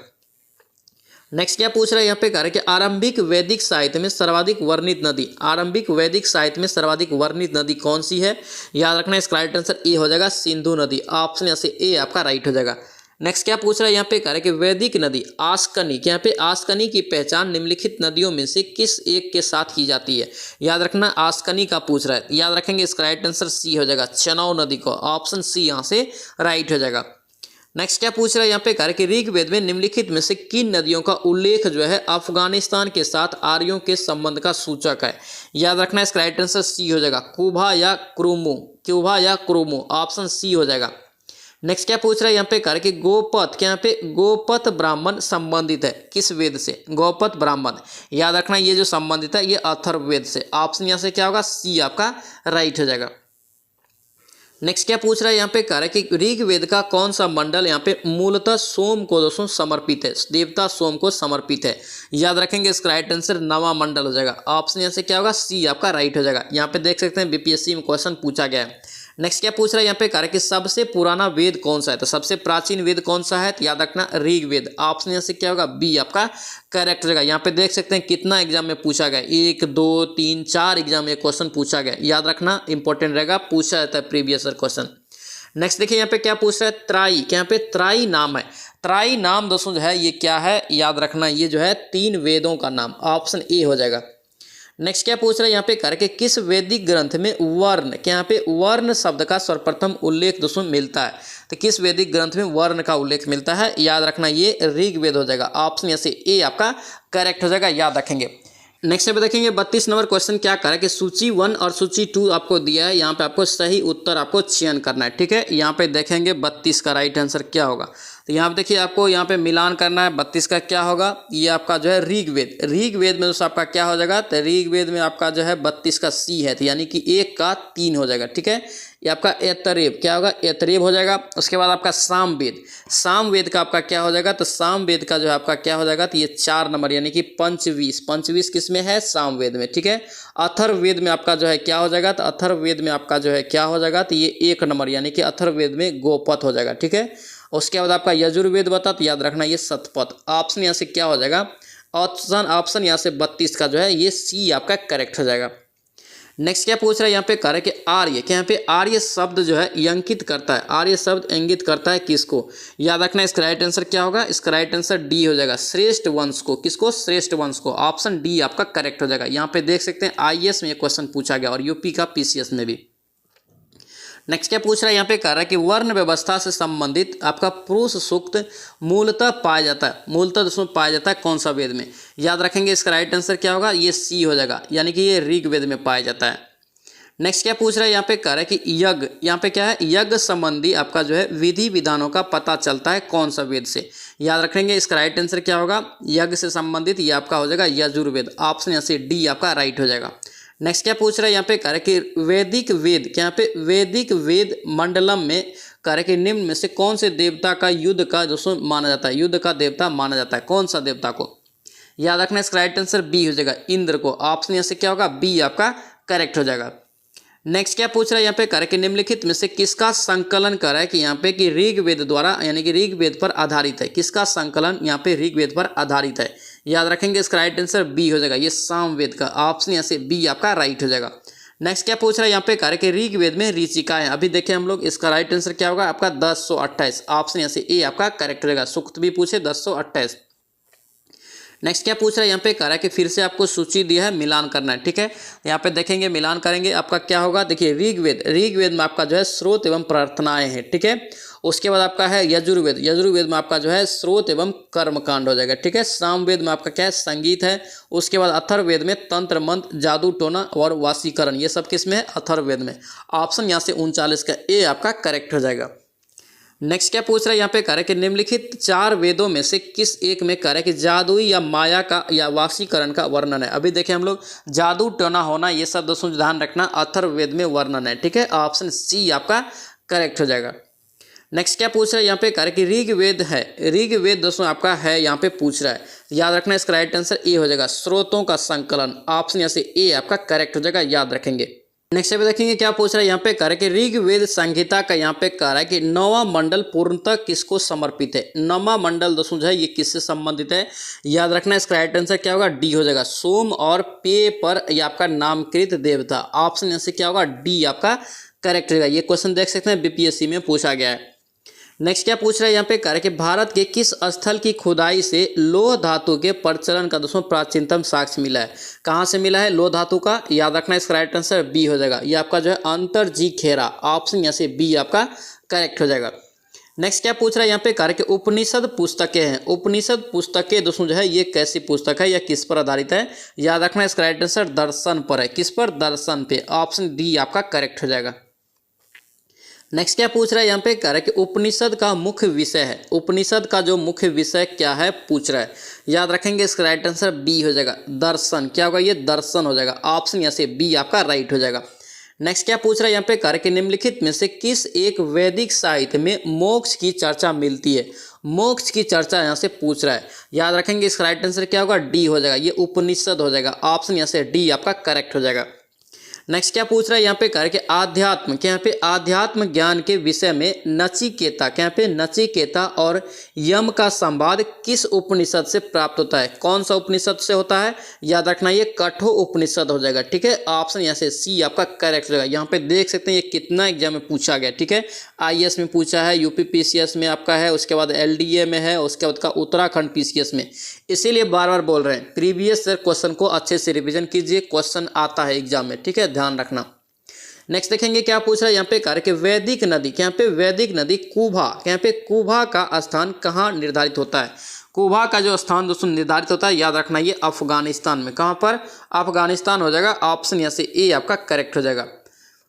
Speaker 1: नेक्स्ट क्या पूछ रहा है, यहाँ पे कह रहा है कि आरंभिक वैदिक साहित्य में सर्वाधिक वर्णित नदी, आरंभिक वैदिक साहित्य में सर्वाधिक वर्णित नदी कौन सी है। याद रखना इसका राइट आंसर ए हो जाएगा, सिंधु नदी। ऑप्शन यहाँ से ए आपका राइट हो जाएगा। नेक्स्ट क्या पूछ रहा है, यहाँ पे कह रहा है कि वैदिक नदी आस्कनी, यहाँ पे आस्कनी की पहचान निम्नलिखित नदियों में से किस एक के साथ की जाती है। याद रखना आस्कनी का पूछ रहा है, याद रखेंगे इसका राइट आंसर सी हो जाएगा, चनाव नदी को। ऑप्शन सी यहाँ से राइट हो जाएगा। नेक्स्ट क्या पूछ रहा है, यहाँ पे कह रहा है कि ऋग्वेद में निम्नलिखित में से किन नदियों का उल्लेख जो है अफगानिस्तान के साथ आर्यों के संबंध का सूचक है। याद रखना इसका राइट आंसर सी हो जाएगा, कुभा या क्रुमो, कुभा या क्रुमो। ऑप्शन सी हो जाएगा। नेक्स्ट क्या पूछ रहा है, यहाँ पे कह रहा है कि गोपथ, यहाँ पे गोपथ ब्राह्मण संबंधित है किस वेद से। गोपथ ब्राह्मण, याद रखना ये जो संबंधित है ये अथर्ववेद से। ऑप्शन यहाँ से क्या होगा, सी आपका राइट हो जाएगा। नेक्स्ट क्या पूछ रहा है, यहाँ पे कह रहा है कि ऋग्वेद का कौन सा मंडल यहाँ पे मूलतः सोम को दोस्तों समर्पित है, देवता सोम को समर्पित है। याद रखेंगे इसका राइट आंसर नवा मंडल हो जाएगा। ऑप्शन यहाँ से क्या होगा, सी आपका राइट हो जाएगा। यहाँ पे देख सकते हैं बीपीएससी में क्वेश्चन पूछा गया है। नेक्स्ट क्या पूछ रहा है, यहाँ पे कह रहा है कि सबसे पुराना वेद कौन सा है। तो सबसे प्राचीन वेद कौन सा है, तो याद रखना ऋग्वेद। ऑप्शन यहाँ से क्या होगा, बी आपका करेक्ट हो जाएगा। यहाँ पे देख सकते हैं कितना एग्जाम में पूछा गया, 1 2 3 4 एग्जाम में क्वेश्चन पूछा गया। याद रखना इंपॉर्टेंट रहेगा, पूछा जाता है प्रीवियस ईयर क्वेश्चन। नेक्स्ट देखिए यहाँ पे क्या पूछ रहा है, त्राई, यहाँ पे त्राई नाम है। त्राई नाम दोस्तों जो है ये क्या है, याद रखना ये जो है 3 वेदों का नाम। ऑप्शन ए हो जाएगा। नेक्स्ट क्या पूछ रहा है, यहाँ पे करके किस वैदिक ग्रंथ में वर्ण, क्या यहाँ पे वर्ण शब्द का सर्वप्रथम उल्लेख दोस्तों मिलता है। तो किस वैदिक ग्रंथ में वर्ण का उल्लेख मिलता है। याद रखना ये ऋग्वेद हो जाएगा। ऑप्शन यहाँ से ए आपका करेक्ट हो जाएगा, याद रखेंगे। नेक्स्ट पे देखेंगे 32 नंबर क्वेश्चन क्या करें कि सूची 1 और सूची 2 आपको दिया है। यहाँ पे आपको सही उत्तर आपको चयन करना है, ठीक है। यहाँ पे देखेंगे 32 का राइट आंसर क्या होगा। तो यहाँ पे देखिए आपको यहाँ पे मिलान करना है। 32 का क्या होगा, ये आपका जो है ऋग्वेद, ऋग्वेद में दोस्तों आपका क्या हो जाएगा, तो ऋग्वेद में आपका जो है 32 का सी है, तो यानी कि 1 का 3 हो जाएगा, ठीक है। ये आपका एतरेब क्या होगा, एतरेब हो जाएगा। उसके बाद आपका सामवेद, सामवेद का आपका क्या हो जाएगा, तो सामवेद का जो है आपका क्या हो जाएगा, तो ये 4 नंबर यानी कि पंचवीस, पंचवीस किस में है, सामवेद में, ठीक है। अथर्ववेद में आपका जो है क्या हो जाएगा, तो अथर्ववेद में आपका जो है क्या हो जाएगा, तो ये 1 नंबर यानी कि अथर्ववेद में गोपथ हो जाएगा, ठीक है। उसके बाद आपका यजुर्वेद बता, तो याद रखना ये शतपथ। ऑप्शन यहाँ से क्या हो जाएगा, ऑप्शन यहाँ से 32 का जो है ये सी आपका करेक्ट हो जाएगा। नेक्स्ट क्या पूछ रहा है, यहाँ पे कह रहा है कि आर्य, क्या यहाँ पे आर्य शब्द जो है इंगित करता है, आर्य शब्द इंगित करता है किसको। याद रखना इसका राइट आंसर क्या होगा, इसका राइट आंसर डी हो जाएगा, श्रेष्ठ वंश को। किसको, श्रेष्ठ वंश को। ऑप्शन डी आपका करेक्ट हो जाएगा। यहाँ पे देख सकते हैं आईएएस में ये क्वेश्चन पूछा गया और यूपी का पीसीएस में भी। नेक्स्ट क्या पूछ रहा है, यहाँ पे कह रहा है कि वर्ण व्यवस्था से संबंधित आपका पुरुष सूक्त मूलतः पाया जाता है, मूलतः दोस्तों पाया जाता है कौन सा वेद में। याद रखेंगे इसका राइट आंसर क्या होगा, ये सी हो जाएगा, यानी कि ये ऋग्वेद में पाया जाता है। नेक्स्ट क्या पूछ रहा है, यहाँ पे कह रहा है कि यज्ञ, यहाँ पे क्या है, यज्ञ संबंधी आपका जो है विधि विधानों का पता चलता है कौन सा वेद से। याद रखेंगे इसका राइट आंसर क्या होगा, यज्ञ से संबंधित ये आपका हो जाएगा यजुर्वेद। ऑप्शन यहाँ से डी आपका राइट हो जाएगा। नेक्स्ट क्या पूछ रहा है, यहाँ पे कह रहा है कि वैदिक वेद, क्या यहाँ पे वैदिक वेद मंडलम में कह रहा है कि निम्न में से कौन से देवता का युद्ध का दोस्तों माना जाता है, युद्ध का देवता माना जाता है, कौन सा देवता को। याद रखना इसका राइट आंसर बी हो जाएगा, इंद्र को। ऑप्शन यहाँ से क्या होगा, बी आपका करेक्ट हो जाएगा। नेक्स्ट क्या पूछ रहा है, यहाँ पे कह रहा है कि निम्नलिखित में से किसका संकलन कर रहा है कि यहाँ पे कि ऋग्वेद द्वारा यानी कि ऋग्वेद पर आधारित है, किसका संकलन यहाँ पे ऋग्वेद पर आधारित है। याद रखेंगे इसका राइट आंसर बी हो जाएगा, ये सामवेद का। ऑप्शन यहाँ से बी आपका राइट हो जाएगा। नेक्स्ट क्या पूछ रहा है यहाँ पे कार्य के ऋग्वेद में ऋचिका है। अभी देखिए हम लोग इसका राइट आंसर क्या होगा आपका 1028, ऑप्शन यहाँ से ए आपका करेक्ट रहेगा। सूक्त भी पूछे 1028। नेक्स्ट क्या पूछ रहा है यहाँ पे कह रहा है कि फिर से आपको सूची दिया है, मिलान करना है। ठीक है, यहाँ पे देखेंगे मिलान करेंगे, आपका क्या होगा। देखिए ऋग्वेद में आपका जो है स्रोत एवं प्रार्थनाएं हैं। ठीक है, उसके बाद आपका है यजुर्वेद में आपका जो है स्रोत एवं कर्मकांड हो जाएगा। ठीक है, सामवेद में आपका क्या है, संगीत है। उसके बाद अथर्ववेद में तंत्र मंत्र, जादू टोना और वाशीकरण, ये सब किस में है, अथर्ववेद में। ऑप्शन यहाँ से 39 का ए आपका करेक्ट हो जाएगा। नेक्स्ट क्या पूछ रहा है यहाँ पे कह रहा है कि निम्नलिखित 4 वेदों में से किस एक में कह रहा है कि जादुई या माया का या वाशीकरण का वर्णन है। अभी देखें हम लोग जादू टोना होना, ये सब दोस्तों ध्यान रखना अथर्ववेद में वर्णन है। ठीक है, ऑप्शन सी आपका करेक्ट हो जाएगा। नेक्स्ट क्या पूछ रहा है यहाँ पे कह रहा है कि ऋग्वेद दोस्तों आपका है, यहाँ पे पूछ रहा है, याद रखना इसका राइट आंसर ए हो जाएगा, स्रोतों का संकलन। ऑप्शन यहाँ से ए आपका करेक्ट हो जाएगा, याद रखेंगे। नेक्स्ट पे देखेंगे क्या पूछ रहा है यहाँ पे कह रहा है कि ऋग्वेद संहिता का यहाँ पे कह रहा है कि 9वां मंडल पूर्णतः किसको समर्पित है। 9वां मंडल दोस्तों जो है ये किससे संबंधित है, याद रखना इसका राइट आंसर क्या होगा, डी हो जाएगा, सोम और पेय पर ये आपका नामकृत देवता। ऑप्शन यहाँ से क्या होगा, डी आपका करेक्ट रहेगा। ये क्वेश्चन देख सकते हैं बीपीएससी में पूछा गया है। नेक्स्ट क्या पूछ रहा है यहाँ पे कह रहा है कि भारत के किस स्थल की खुदाई से लोह धातु के प्रचलन का दोस्तों प्राचीनतम साक्ष्य मिला है। कहाँ से मिला है लोह धातु का, याद रखना इसका राइट आंसर बी हो जाएगा। ये आपका जो है अंतरजी खेरा, ऑप्शन यहाँ से बी आपका करेक्ट हो जाएगा। नेक्स्ट क्या पूछ रहा है यहाँ पे कह रहा है कि उपनिषद पुस्तकें हैं। उपनिषद पुस्तकें दोस्तों जो है ये कैसी पुस्तक है या किस पर आधारित है, याद रखना इसका राइट आंसर दर्शन पर है। किस पर, दर्शन पे। ऑप्शन डी आपका करेक्ट हो जाएगा। नेक्स्ट क्या पूछ रहा है यहाँ पे कह रहा है कि उपनिषद का मुख्य विषय है। उपनिषद का जो मुख्य विषय क्या है पूछ रहा है, याद रखेंगे इसका राइट आंसर बी हो जाएगा, दर्शन। क्या होगा, ये दर्शन हो जाएगा। ऑप्शन यहाँ से बी आपका राइट हो जाएगा। नेक्स्ट क्या पूछ रहा है यहाँ पे कह रहा है कि निम्नलिखित में से किस एक वैदिक साहित्य में मोक्ष की चर्चा मिलती है। मोक्ष की चर्चा यहाँ से पूछ रहा है, याद रखेंगे इसका राइट आंसर क्या होगा, डी हो जाएगा, ये उपनिषद हो जाएगा। ऑप्शन यहाँ से डी आपका करेक्ट हो जाएगा। नेक्स्ट क्या पूछ रहा है यहाँ पे कह रहा है कि आध्यात्म, क्या यहाँ पे आध्यात्म ज्ञान के विषय में नचिकेता, क्या यहाँ पे नचिकेता और यम का संवाद किस उपनिषद से प्राप्त होता है। कौन सा उपनिषद से होता है, याद रखना ये कठोर उपनिषद हो जाएगा। ठीक है, ऑप्शन यहाँ से सी आपका करेक्ट हो जाएगा। यहाँ पे देख सकते हैं ये कितना एग्जाम में पूछा गया। ठीक है, आईएएस में पूछा है, यूपीपीसीएस में आपका है, उसके बाद एलडीए में है, उसके बाद का उत्तराखंड पीसीएस में। इसीलिए बार बार बोल रहे हैं प्रीवियस क्वेश्चन को अच्छे से रिवीजन कीजिए, क्वेश्चन आता है एग्जाम में। ठीक है, ध्यान रखना। नेक्स्ट देखेंगे क्या पूछ रहा है यहाँ पे कह रहा है कि वैदिक नदी, क्या यहाँ पे वैदिक नदी कुभा, क्या यहाँ पे कुभा का स्थान कहाँ निर्धारित होता है। कुभा का जो स्थान दोस्तों निर्धारित होता है, याद रखना ये अफगानिस्तान में। कहाँ पर, अफगानिस्तान हो जाएगा। ऑप्शन यहाँ से ए आपका करेक्ट हो जाएगा।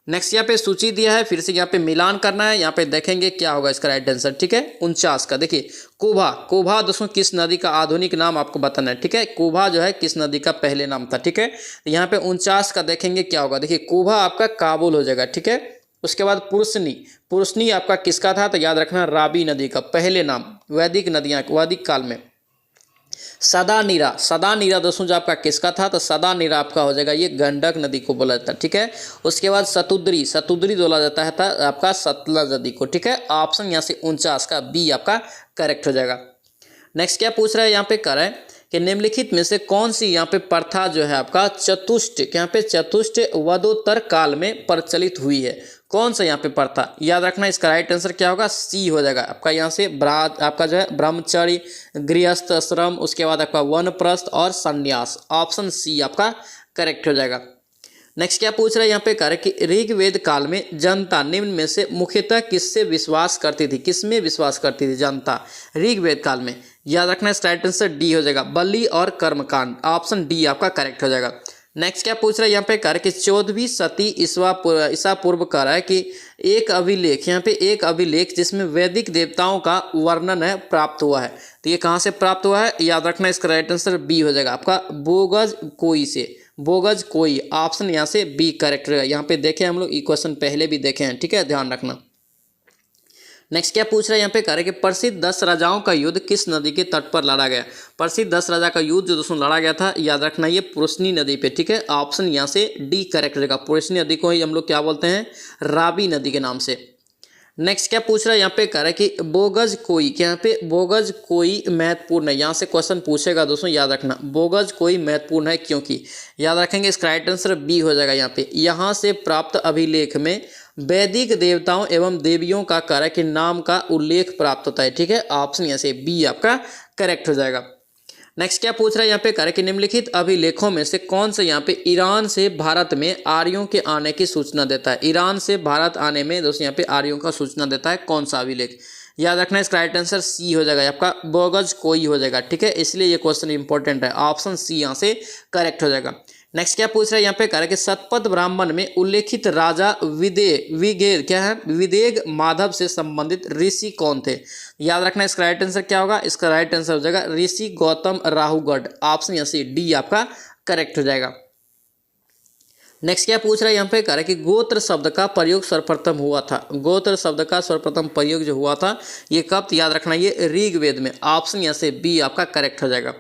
Speaker 1: नेक्स्ट यहाँ पे सूची दिया है, फिर से यहाँ पे मिलान करना है। यहाँ पे देखेंगे क्या होगा इसका राइट आंसर। ठीक है, 49 का। देखिए कुभा दोस्तों किस नदी का आधुनिक नाम आपको बताना है। ठीक है, कुभा जो है किस नदी का पहले नाम था। ठीक है, यहाँ पे 49 का देखेंगे क्या होगा। देखिए कुभा आपका काबुल हो जाएगा। ठीक है, उसके बाद पुरुषनी आपका किसका था, तो याद रखना रावी नदी का पहले नाम वैदिक नदियाँ वैदिक काल में। सदा नीरा दोस्तों जो आपका किसका था, तो सदा नीरा आपका हो जाएगा ये गंडक नदी को बोला जाता है। ठीक है, उसके बाद सतुद्री बोला जाता है था आपका सतलज नदी को। ठीक है, ऑप्शन यहाँ से 49 का बी आपका करेक्ट हो जाएगा। नेक्स्ट क्या पूछ रहा है यहाँ पे कह रहा है कि निम्नलिखित में से कौन सी यहाँ पे प्रथा जो है आपका चतुष्ट वदोत्तर काल में प्रचलित हुई है। कौन सा यहाँ पे प्रथा, याद रखना इसका राइट आंसर क्या होगा, सी हो जाएगा आपका। यहाँ से आपका जो है ब्रह्मचर्य, गृहस्थ आश्रम, उसके बाद आपका वनप्रस्थ और संन्यास। ऑप्शन सी आपका करेक्ट हो जाएगा। नेक्स्ट क्या पूछ रहा है यहाँ पे कह रहा है कि ऋग्वेद काल में जनता निम्न में से मुख्यतः किससे विश्वास करती थी, किसमें विश्वास करती थी जनता ऋग्वेद काल में, याद रखना इसका राइट आंसर डी हो जाएगा, बलि और कर्मकांड। ऑप्शन डी आपका करेक्ट हो जाएगा। नेक्स्ट क्या पूछ रहा है यहाँ पे कह रहा है कि 14वीं सदी ईसा पूर्व कह रहा है कि एक अभिलेख, यहाँ पे एक अभिलेख जिसमें वैदिक देवताओं का वर्णन है प्राप्त हुआ है। तो ये कहाँ से प्राप्त हुआ है, याद रखना इसका राइट आंसर बी हो जाएगा आपका बोगज कोई। ऑप्शन यहाँ से बी करेक्ट रहेगा। यहाँ पे देखे हम लोग ये क्वेश्चन पहले भी देखे हैं। ठीक है, ध्यान रखना। नेक्स्ट क्या पूछ रहा है यहाँ पे कह रहे हैं कि प्रसिद्ध 10 राजाओं का युद्ध किस नदी के तट पर लड़ा गया। प्रसिद्ध 10 राजा का युद्ध जो दोस्तों लड़ा गया था, याद रखना ये पुरुषनी नदी पे। ठीक है, ऑप्शन यहाँ से डी करेक्ट रहेगा। पुरुषनी नदी को ही हम लोग क्या बोलते हैं, रावी नदी के नाम से। नेक्स्ट क्या पूछ रहा है यहाँ पे, कह रहा है कि बोगज कोई, क्या यहाँ पे बोगज कोई महत्वपूर्ण है। यहाँ से क्वेश्चन पूछेगा दोस्तों, याद रखना बोगज कोई महत्वपूर्ण है क्योंकि, याद रखेंगे इसका राइट आंसर बी हो जाएगा। यहाँ पे यहाँ से प्राप्त अभिलेख में वैदिक देवताओं एवं देवियों का कह रहा है कि नाम का उल्लेख प्राप्त होता है। ठीक है, ऑप्शन यहाँ से बी आपका करेक्ट हो जाएगा। नेक्स्ट क्या पूछ रहा है यहाँ पे, कह रहा है कि निम्नलिखित अभिलेखों में से कौन से यहाँ पे ईरान से भारत में आर्यों के आने की सूचना देता है। ईरान से भारत आने में दोस्तों यहाँ पे आर्यों का सूचना देता है कौन सा अभिलेख। याद रखना इसका राइट आंसर सी हो जाएगा, आपका बोगज कोई हो जाएगा। ठीक है, इसलिए ये क्वेश्चन इंपॉर्टेंट है, ऑप्शन सी यहाँ से करेक्ट हो जाएगा। नेक्स्ट क्या पूछ रहा है यहाँ पे, कह रहा है कि सतपथ ब्राह्मण में उल्लेखित राजा विदेग क्या है, विदेग माधव से संबंधित ऋषि कौन थे। याद रखना इसका राइट आंसर क्या होगा, इसका राइट आंसर हो जाएगा ऋषि गौतम राहुगढ़। ऑप्शन यहाँ से डी आपका करेक्ट हो जाएगा। नेक्स्ट क्या पूछ रहा है यहाँ पे, कह रहा है कि गोत्र शब्द का प्रयोग सर्वप्रथम हुआ था। गोत्र शब्द का सर्वप्रथम प्रयोग जो हुआ था ये कब, याद रखना ये ऋग्वेद में। ऑप्शन यहाँ से बी आपका करेक्ट हो जाएगा।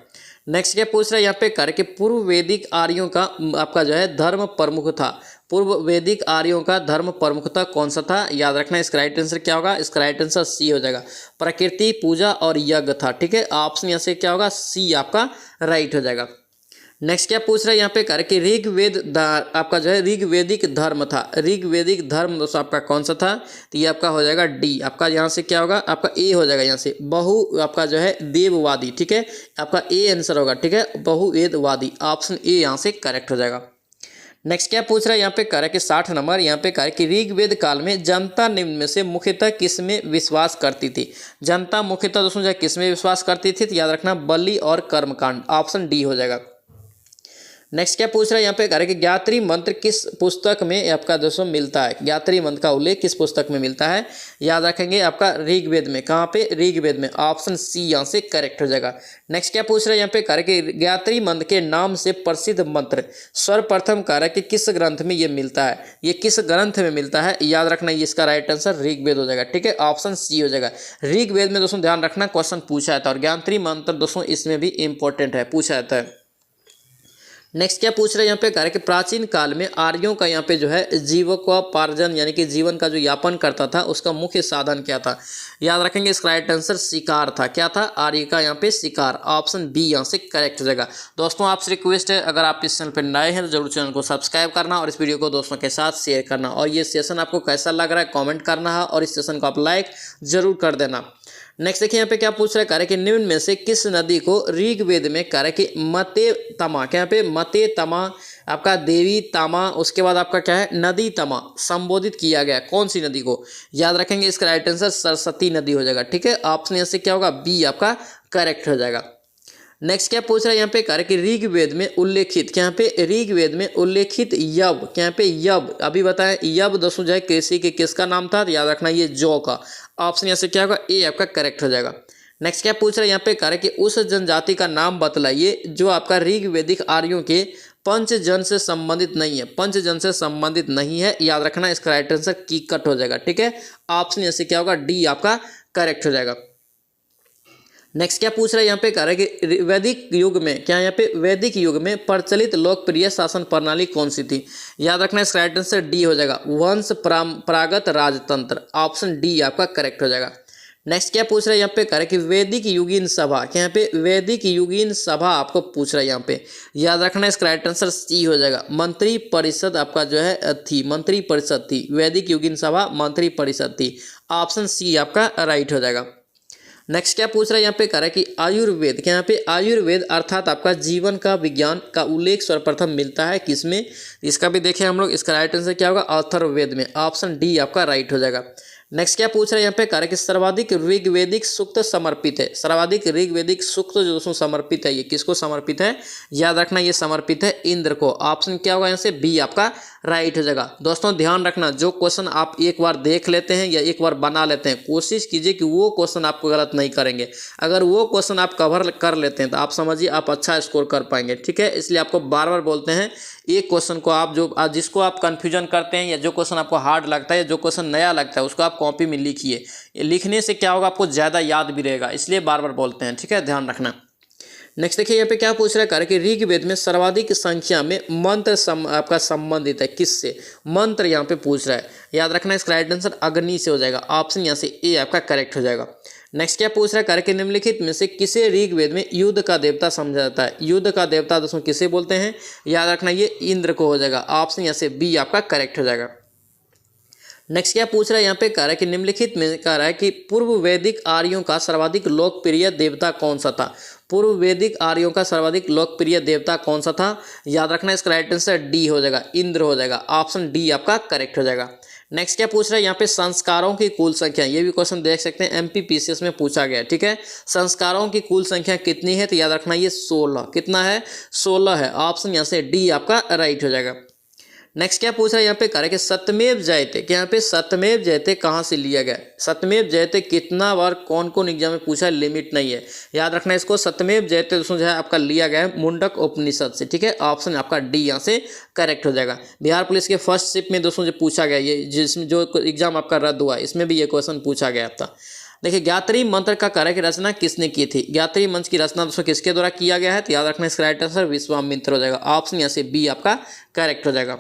Speaker 1: नेक्स्ट क्या पूछ रहा है यहाँ पे, कह रहा है कि पूर्व वैदिक आर्यों का आपका जो है धर्म प्रमुख था। पूर्व वैदिक आर्यों का धर्म प्रमुखता कौन सा था। याद रखना इसका राइट आंसर क्या होगा, इसका राइट आंसर सी हो जाएगा, प्रकृति पूजा और यज्ञ था। ठीक है, ऑप्शन यहाँ से क्या होगा, सी आपका राइट हो जाएगा। नेक्स्ट क्या पूछ रहा है यहाँ पे, कह रहा है कि ऋग्वेद आपका जो है ऋग्वेदिक धर्म था। ऋग्वेदिक धर्म दोस्तों आपका कौन सा था, तो ये आपका हो जाएगा डी। आपका यहाँ से क्या होगा, आपका ए हो जाएगा यहाँ से बहु आपका जो है देववादी। ठीक है, आपका ए आंसर होगा। ठीक है, बहुवेदवादी, ऑप्शन ए यहाँ से करेक्ट हो जाएगा। नेक्स्ट क्या पूछ रहा है यहाँ पे, कह रहा है कि 60 नंबर यहाँ पे कह रहा है कि ऋग्वेद काल में जनता निम्न में से मुख्यतः किस में विश्वास करती थी। जनता मुख्यतः दोस्तों जो है किस में विश्वास करती थी, तो याद रखना बलि और कर्मकांड, ऑप्शन डी हो जाएगा। नेक्स्ट क्या पूछ रहा है यहाँ पे, कह रहा है कि ज्ञात्री मंत्र किस पुस्तक में आपका दोस्तों मिलता है। ज्ञात्री मंत्र का उल्लेख किस पुस्तक में मिलता है, याद रखेंगे आपका ऋग्वेद में। कहाँ पे, ऋग्वेद में, ऑप्शन सी यहाँ से करेक्ट हो जाएगा। नेक्स्ट क्या पूछ रहा है यहाँ पे, कह रहा है कि ज्ञात्री मंत्र के नाम से प्रसिद्ध मंत्र सर्वप्रथम कह रहा है कि किस ग्रंथ में ये मिलता है, ये किस ग्रंथ में मिलता है। याद रखना ये इसका राइट आंसर ऋग्वेद हो जाएगा। ठीक है, ऑप्शन सी हो जाएगा। ऋग्वेद में दोस्तों ध्यान रखना क्वेश्चन पूछा जाता है और ज्ञात्री मंत्र दोस्तों इसमें भी इंपॉर्टेंट है, पूछा जाता है। नेक्स्ट क्या पूछ रहे हैं यहाँ पे, कह रहा है कि प्राचीन काल में आर्यों का यहाँ पे जो है जीविकोपार्जन यानी कि जीवन का जो यापन करता था उसका मुख्य साधन क्या था। याद रखेंगे इसका राइट आंसर शिकार था। क्या था, आर्य का यहाँ पे शिकार, ऑप्शन बी यहाँ से करेक्ट हो जाएगा। दोस्तों आपसे रिक्वेस्ट है, अगर आप इस चैनल पर नए हैं तो जरूर चैनल को सब्सक्राइब करना और इस वीडियो को दोस्तों के साथ शेयर करना। और ये सेशन आपको कैसा लग रहा है कॉमेंट करना है और इस सेशन को आप लाइक जरूर कर देना। नेक्स्ट देखिए यहाँ पे क्या पूछ रहा है, कह रहा है कि निम्न में से किस नदी को ऋग्वेद में कह रहा है कि मते तमा, क्या यहाँ पे मते तमा आपका देवी तामा, उसके बाद आपका क्या है नदी तमा संबोधित किया गया, कौन सी नदी को। याद रखेंगे इसका राइट आंसर सरस्वती नदी हो जाएगा। ठीक है, ऑप्शन यहाँ से क्या होगा, बी आपका करेक्ट हो जाएगा। नेक्स्ट क्या पूछ रहा है यहाँ पे, कह रहा है कि ऋग्वेद में उल्लेखित, क्या यहाँ पे ऋग्वेद में उल्लेखित यव, क्या यहाँ पे यव अभी बताएं, यव दोस्तों जो है कृषि के किसका नाम था, तो याद रखना ये जौ का, ऑप्शन यहाँ से क्या होगा, ए आपका करेक्ट हो जाएगा। नेक्स्ट क्या पूछ रहा है यहाँ पे, कह रहा है कि उस जनजाति का नाम बतलाइए जो आपका ऋग्वेदिक आर्यों के पंचजन से संबंधित नहीं है, पंचजन से संबंधित नहीं है। याद रखना इसका राइट आंसर कीकट हो जाएगा। ठीक है, ऑप्शन यहाँ से क्या होगा, डी आपका करेक्ट हो जाएगा। नेक्स्ट क्या पूछ रहा है यहाँ पे, कह रहा है कि वैदिक युग में, क्या यहाँ पे वैदिक युग में प्रचलित लोकप्रिय शासन प्रणाली कौन सी थी। याद रखना इसका राइट आंसर डी हो जाएगा, वंश परंपरागत राजतंत्र, ऑप्शन डी आपका करेक्ट हो जाएगा। नेक्स्ट क्या पूछ रहा है यहाँ पे, कह रहा है कि वैदिक युगीन सभा, क्या यहाँ पे वैदिक युगीन सभा आपको पूछ रहा है यहाँ पे। याद रखना इसका राइट आंसर सी हो जाएगा, मंत्री परिषद आपका जो है थी, मंत्री परिषद थी, वैदिक युगीन सभा मंत्री परिषद थी, ऑप्शन सी आपका राइट हो जाएगा। नेक्स्ट क्या पूछ रहा है यहाँ पे, कह रहा है कि आयुर्वेद, क्या यहाँ पे आयुर्वेद अर्थात आपका जीवन का विज्ञान का उल्लेख सर्वप्रथम मिलता है किसमें। इसका भी देखें हम लोग, इसका राइट आंसर क्या होगा, अथर्ववेद में, ऑप्शन डी आपका राइट हो जाएगा। नेक्स्ट क्या पूछ रहे हैं यहाँ पे, कह रहा है कि सर्वाधिक ऋग्वेदिक सूक्त समर्पित है, सर्वाधिक ऋग्वेदिक सूक्त जो दोस्तों समर्पित है ये किसको समर्पित है। याद रखना ये समर्पित है इंद्र को, ऑप्शन क्या होगा यहाँ से बी आपका राइट हो जाएगा। दोस्तों ध्यान रखना, जो क्वेश्चन आप एक बार देख लेते हैं या एक बार बना लेते हैं, कोशिश कीजिए कि वो क्वेश्चन आपको गलत नहीं करेंगे। अगर वो क्वेश्चन आप कवर कर लेते हैं तो आप समझिए आप अच्छा स्कोर कर पाएंगे। ठीक है, इसलिए आपको बार बार बोलते हैं एक क्वेश्चन को आप जो जिसको आप कंफ्यूजन करते हैं या जो क्वेश्चन आपको हार्ड लगता है या जो क्वेश्चन नया लगता है उसको आप कॉपी में लिखिए। लिखने से क्या होगा, आपको ज़्यादा याद भी रहेगा, इसलिए बार बार बोलते हैं। ठीक है, ध्यान रखना। नेक्स्ट देखिए यहाँ पे क्या पूछ रहा है कार्य कि ऋग्वेद में सर्वाधिक संख्या में मंत्र आपका संबंधित है किससे। मंत्र यहाँ पे पूछ रहा है, याद रखना इसका राइट आंसर अग्नि से हो जाएगा। ऑप्शन यहाँ से ए आपका करेक्ट हो जाएगा। नेक्स्ट क्या पूछ रहा है कार्य कि निम्नलिखित में से किसे ऋग्वेद में युद्ध का देवता समझा जाता है। युद्ध का देवता दोस्तों किसे बोलते हैं, याद रखना ये इंद्र को हो जाएगा। ऑप्शन यहाँ से बी आपका करेक्ट हो जाएगा। नेक्स्ट क्या पूछ रहा है यहाँ पे कह रहा है कि निम्नलिखित में कह रहा है कि पूर्व वैदिक आर्यों का सर्वाधिक लोकप्रिय देवता कौन सा था। पूर्व वैदिक आर्यों का सर्वाधिक लोकप्रिय देवता कौन सा था, याद रखना इसका राइट आंसर डी हो जाएगा, इंद्र हो जाएगा। ऑप्शन डी आपका करेक्ट हो जाएगा। नेक्स्ट क्या पूछ रहा है यहाँ पे संस्कारों की कुल संख्या, ये भी क्वेश्चन देख सकते हैं एमपीपीसीएस में पूछा गया। ठीक है, संस्कारों की कुल संख्या कितनी है, तो याद रखना ये 16। कितना है, 16 है। ऑप्शन यहाँ से डी आपका राइट हो जाएगा। नेक्स्ट क्या पूछ रहा है यहाँ पे कह रहा है कि सत्यमेव जयते, कि यहाँ पे सत्यमेव जयते कहाँ से लिया गया। सत्यमेव जयते कितना बार कौन कौन एग्जाम में पूछा है, लिमिट नहीं है, याद रखना इसको। सत्यमेव जयते दोस्तों जो है आपका लिया गया है मुंडक उपनिषद से। ठीक है, ऑप्शन आपका डी यहाँ से करेक्ट हो जाएगा। बिहार पुलिस के फर्स्ट शिफ्ट में दोस्तों जो पूछा गया, ये जिसमें जो एग्जाम आपका रद्द हुआ इसमें भी ये क्वेश्चन पूछा गया था। देखिए ज्ञात्री मंत्र का कार्य की रचना किसने की थी। ज्ञात्री मंत्र की रचना दोस्तों किसके द्वारा किया गया है, तो याद रखना इसका राइट आंसर विश्वामित्र हो जाएगा। ऑप्शन यहाँ से बी आपका करेक्ट हो जाएगा।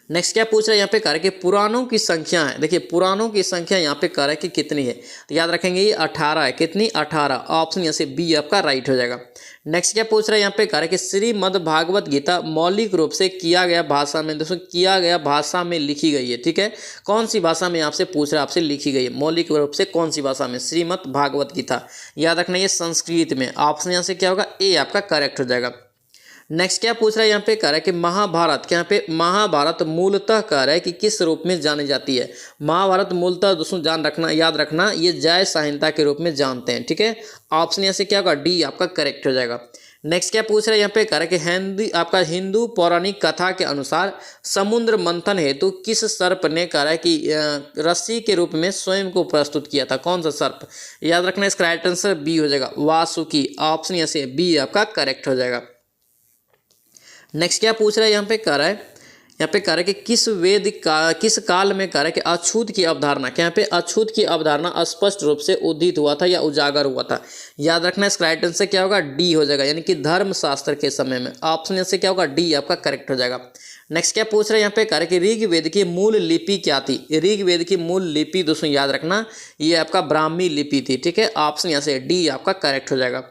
Speaker 1: नेक्स्ट क्या पूछ रहा है यहाँ पे कह रहा है कि पुराणों की संख्या है। देखिए पुराणों की संख्या यहाँ पे कह रहा है कि कितनी है, तो याद रखेंगे ये 18 है। कितनी, 18। ऑप्शन यहाँ से बी आपका राइट हो जाएगा। नेक्स्ट क्या पूछ रहा है यहाँ पे कह रहा है कि श्रीमद् भागवत गीता मौलिक रूप से किया गया भाषा में, दोस्तों किया गया भाषा में लिखी गई है। ठीक है, कौन सी भाषा में आपसे पूछ रहा है, आपसे लिखी गई है मौलिक रूप से कौन सी भाषा में, श्रीमद् भागवत गीता, याद रखना ये संस्कृत में। ऑप्शन यहाँ से क्या होगा, ए आपका करेक्ट हो जाएगा। नेक्स्ट क्या पूछ रहा है यहाँ पे कह रहा है कि महाभारत, क्या यहाँ पे महाभारत मूलतः कह रहा है कि किस रूप में जानी जाती है। महाभारत मूलतः दोस्तों जान रखना, याद रखना ये जय संहिता के रूप में जानते हैं। ठीक है, ऑप्शन यहाँ से क्या होगा, डी आपका करेक्ट हो जाएगा। नेक्स्ट क्या पूछ रहा है यहाँ पे कह रहा है कि हिंदू पौराणिक कथा के अनुसार समुद्र मंथन हेतु किस सर्प ने कह रहा है कि रस्सी के रूप में स्वयं को प्रस्तुत किया था। कौन सा सर्प, याद रखना इसका राइट आंसर बी हो जाएगा, वासुकी। ऑप्शन यहाँ से बी आपका करेक्ट हो जाएगा। नेक्स्ट क्या पूछ रहा है यहाँ पे कह रहा है, यहाँ पे कह रहा है कि किस काल में कह रहा है कि अछूत की अवधारणा, क्या यहाँ पे अछूत की अवधारणा स्पष्ट रूप से उदित हुआ था या उजागर हुआ था। याद रखना इसका राइट आंसर क्या होगा, डी हो जाएगा, यानी कि धर्मशास्त्र के समय में। ऑप्शन यहाँ से क्या होगा, डी आपका करेक्ट हो जाएगा। नेक्स्ट क्या पूछ रहे हैं यहाँ पे कह रहे कि ऋग्वेद की मूल लिपि क्या थी। ऋग्वेद की मूल लिपि दोस्तों याद रखना ये आपका ब्राह्मी लिपि थी। ठीक है, ऑप्शन यहाँ से डी आपका करेक्ट हो जाएगा।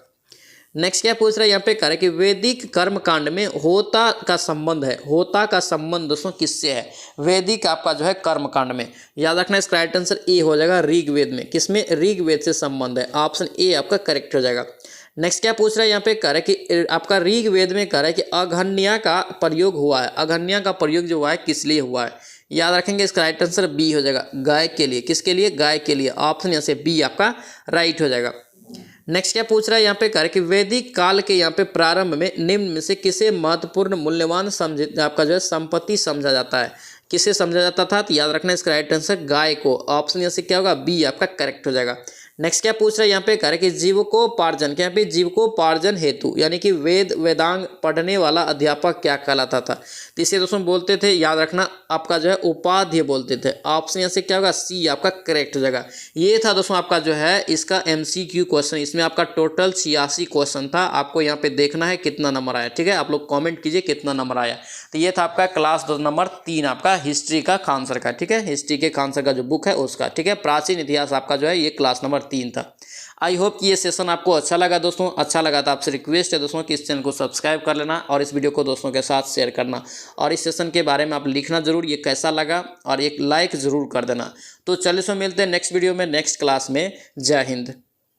Speaker 1: नेक्स्ट क्या पूछ रहा है यहाँ पे कह रहा है कि वैदिक कर्मकांड में होता का संबंध है। होता का संबंध दोस्तों किससे है, वैदिक आपका जो है कर्मकांड में। याद रखना इसका राइट आंसर ए हो जाएगा, ऋग्वेद में। किसमें, ऋग्वेद से संबंध है। ऑप्शन ए आपका करेक्ट हो जाएगा। नेक्स्ट क्या पूछ रहा है यहाँ पे कह रहा है कि आपका ऋग्वेद में कह रहा है कि अघन्या का प्रयोग हुआ है। अघन्या का प्रयोग जो हुआ है किस लिए हुआ है, याद रखेंगे इसका राइट आंसर बी हो जाएगा, गाय के लिए। किसके लिए, गाय के लिए। ऑप्शन यहाँ से बी आपका राइट हो जाएगा। नेक्स्ट क्या पूछ रहा है यहाँ पे कह रहा है कि वैदिक काल के यहाँ पे प्रारंभ में निम्न में से किसे महत्वपूर्ण मूल्यवान आपका जो है संपत्ति समझा जाता है। किसे समझा जाता था, तो याद रखना इसका राइट आंसर गाय को। ऑप्शन यहाँ से क्या होगा, बी आपका करेक्ट हो जाएगा। नेक्स्ट क्या पूछ रहा है यहाँ पे कह रहा है कि जीविकोपार्जन, क्या यहाँ पे जीविकोपार्जन हेतु यानी कि वेदांग पढ़ने वाला अध्यापक क्या कहलाता था। तो इसे दोस्तों बोलते थे, याद रखना आपका जो है उपाध्याय बोलते थे। ऑप्शन यहाँ से क्या होगा, सी आपका करेक्ट हो जाएगा। ये था दोस्तों आपका जो है इसका MCQ क्वेश्चन। इसमें आपका टोटल 86 क्वेश्चन था। आपको यहाँ पे देखना है कितना नंबर आया। ठीक है, आप लोग कॉमेंट कीजिए कितना नंबर आया। तो ये था आपका क्लास नंबर 3 आपका हिस्ट्री का खानसर का। ठीक है, हिस्ट्री के खानसर का जो बुक है उसका। ठीक है, प्राचीन इतिहास आपका जो है ये क्लास नंबर 3 था। आई होप कि ये सेशन आपको अच्छा लगा दोस्तों। अच्छा लगा तो आपसे रिक्वेस्ट है दोस्तों कि इस चैनल को सब्सक्राइब कर लेना और इस वीडियो को दोस्तों के साथ शेयर करना, और इस सेशन के बारे में आप लिखना जरूर ये कैसा लगा, और एक लाइक ज़रूर कर देना। तो चलिए सो मिलते हैं नेक्स्ट वीडियो में, नेक्स्ट क्लास में। जय हिंद।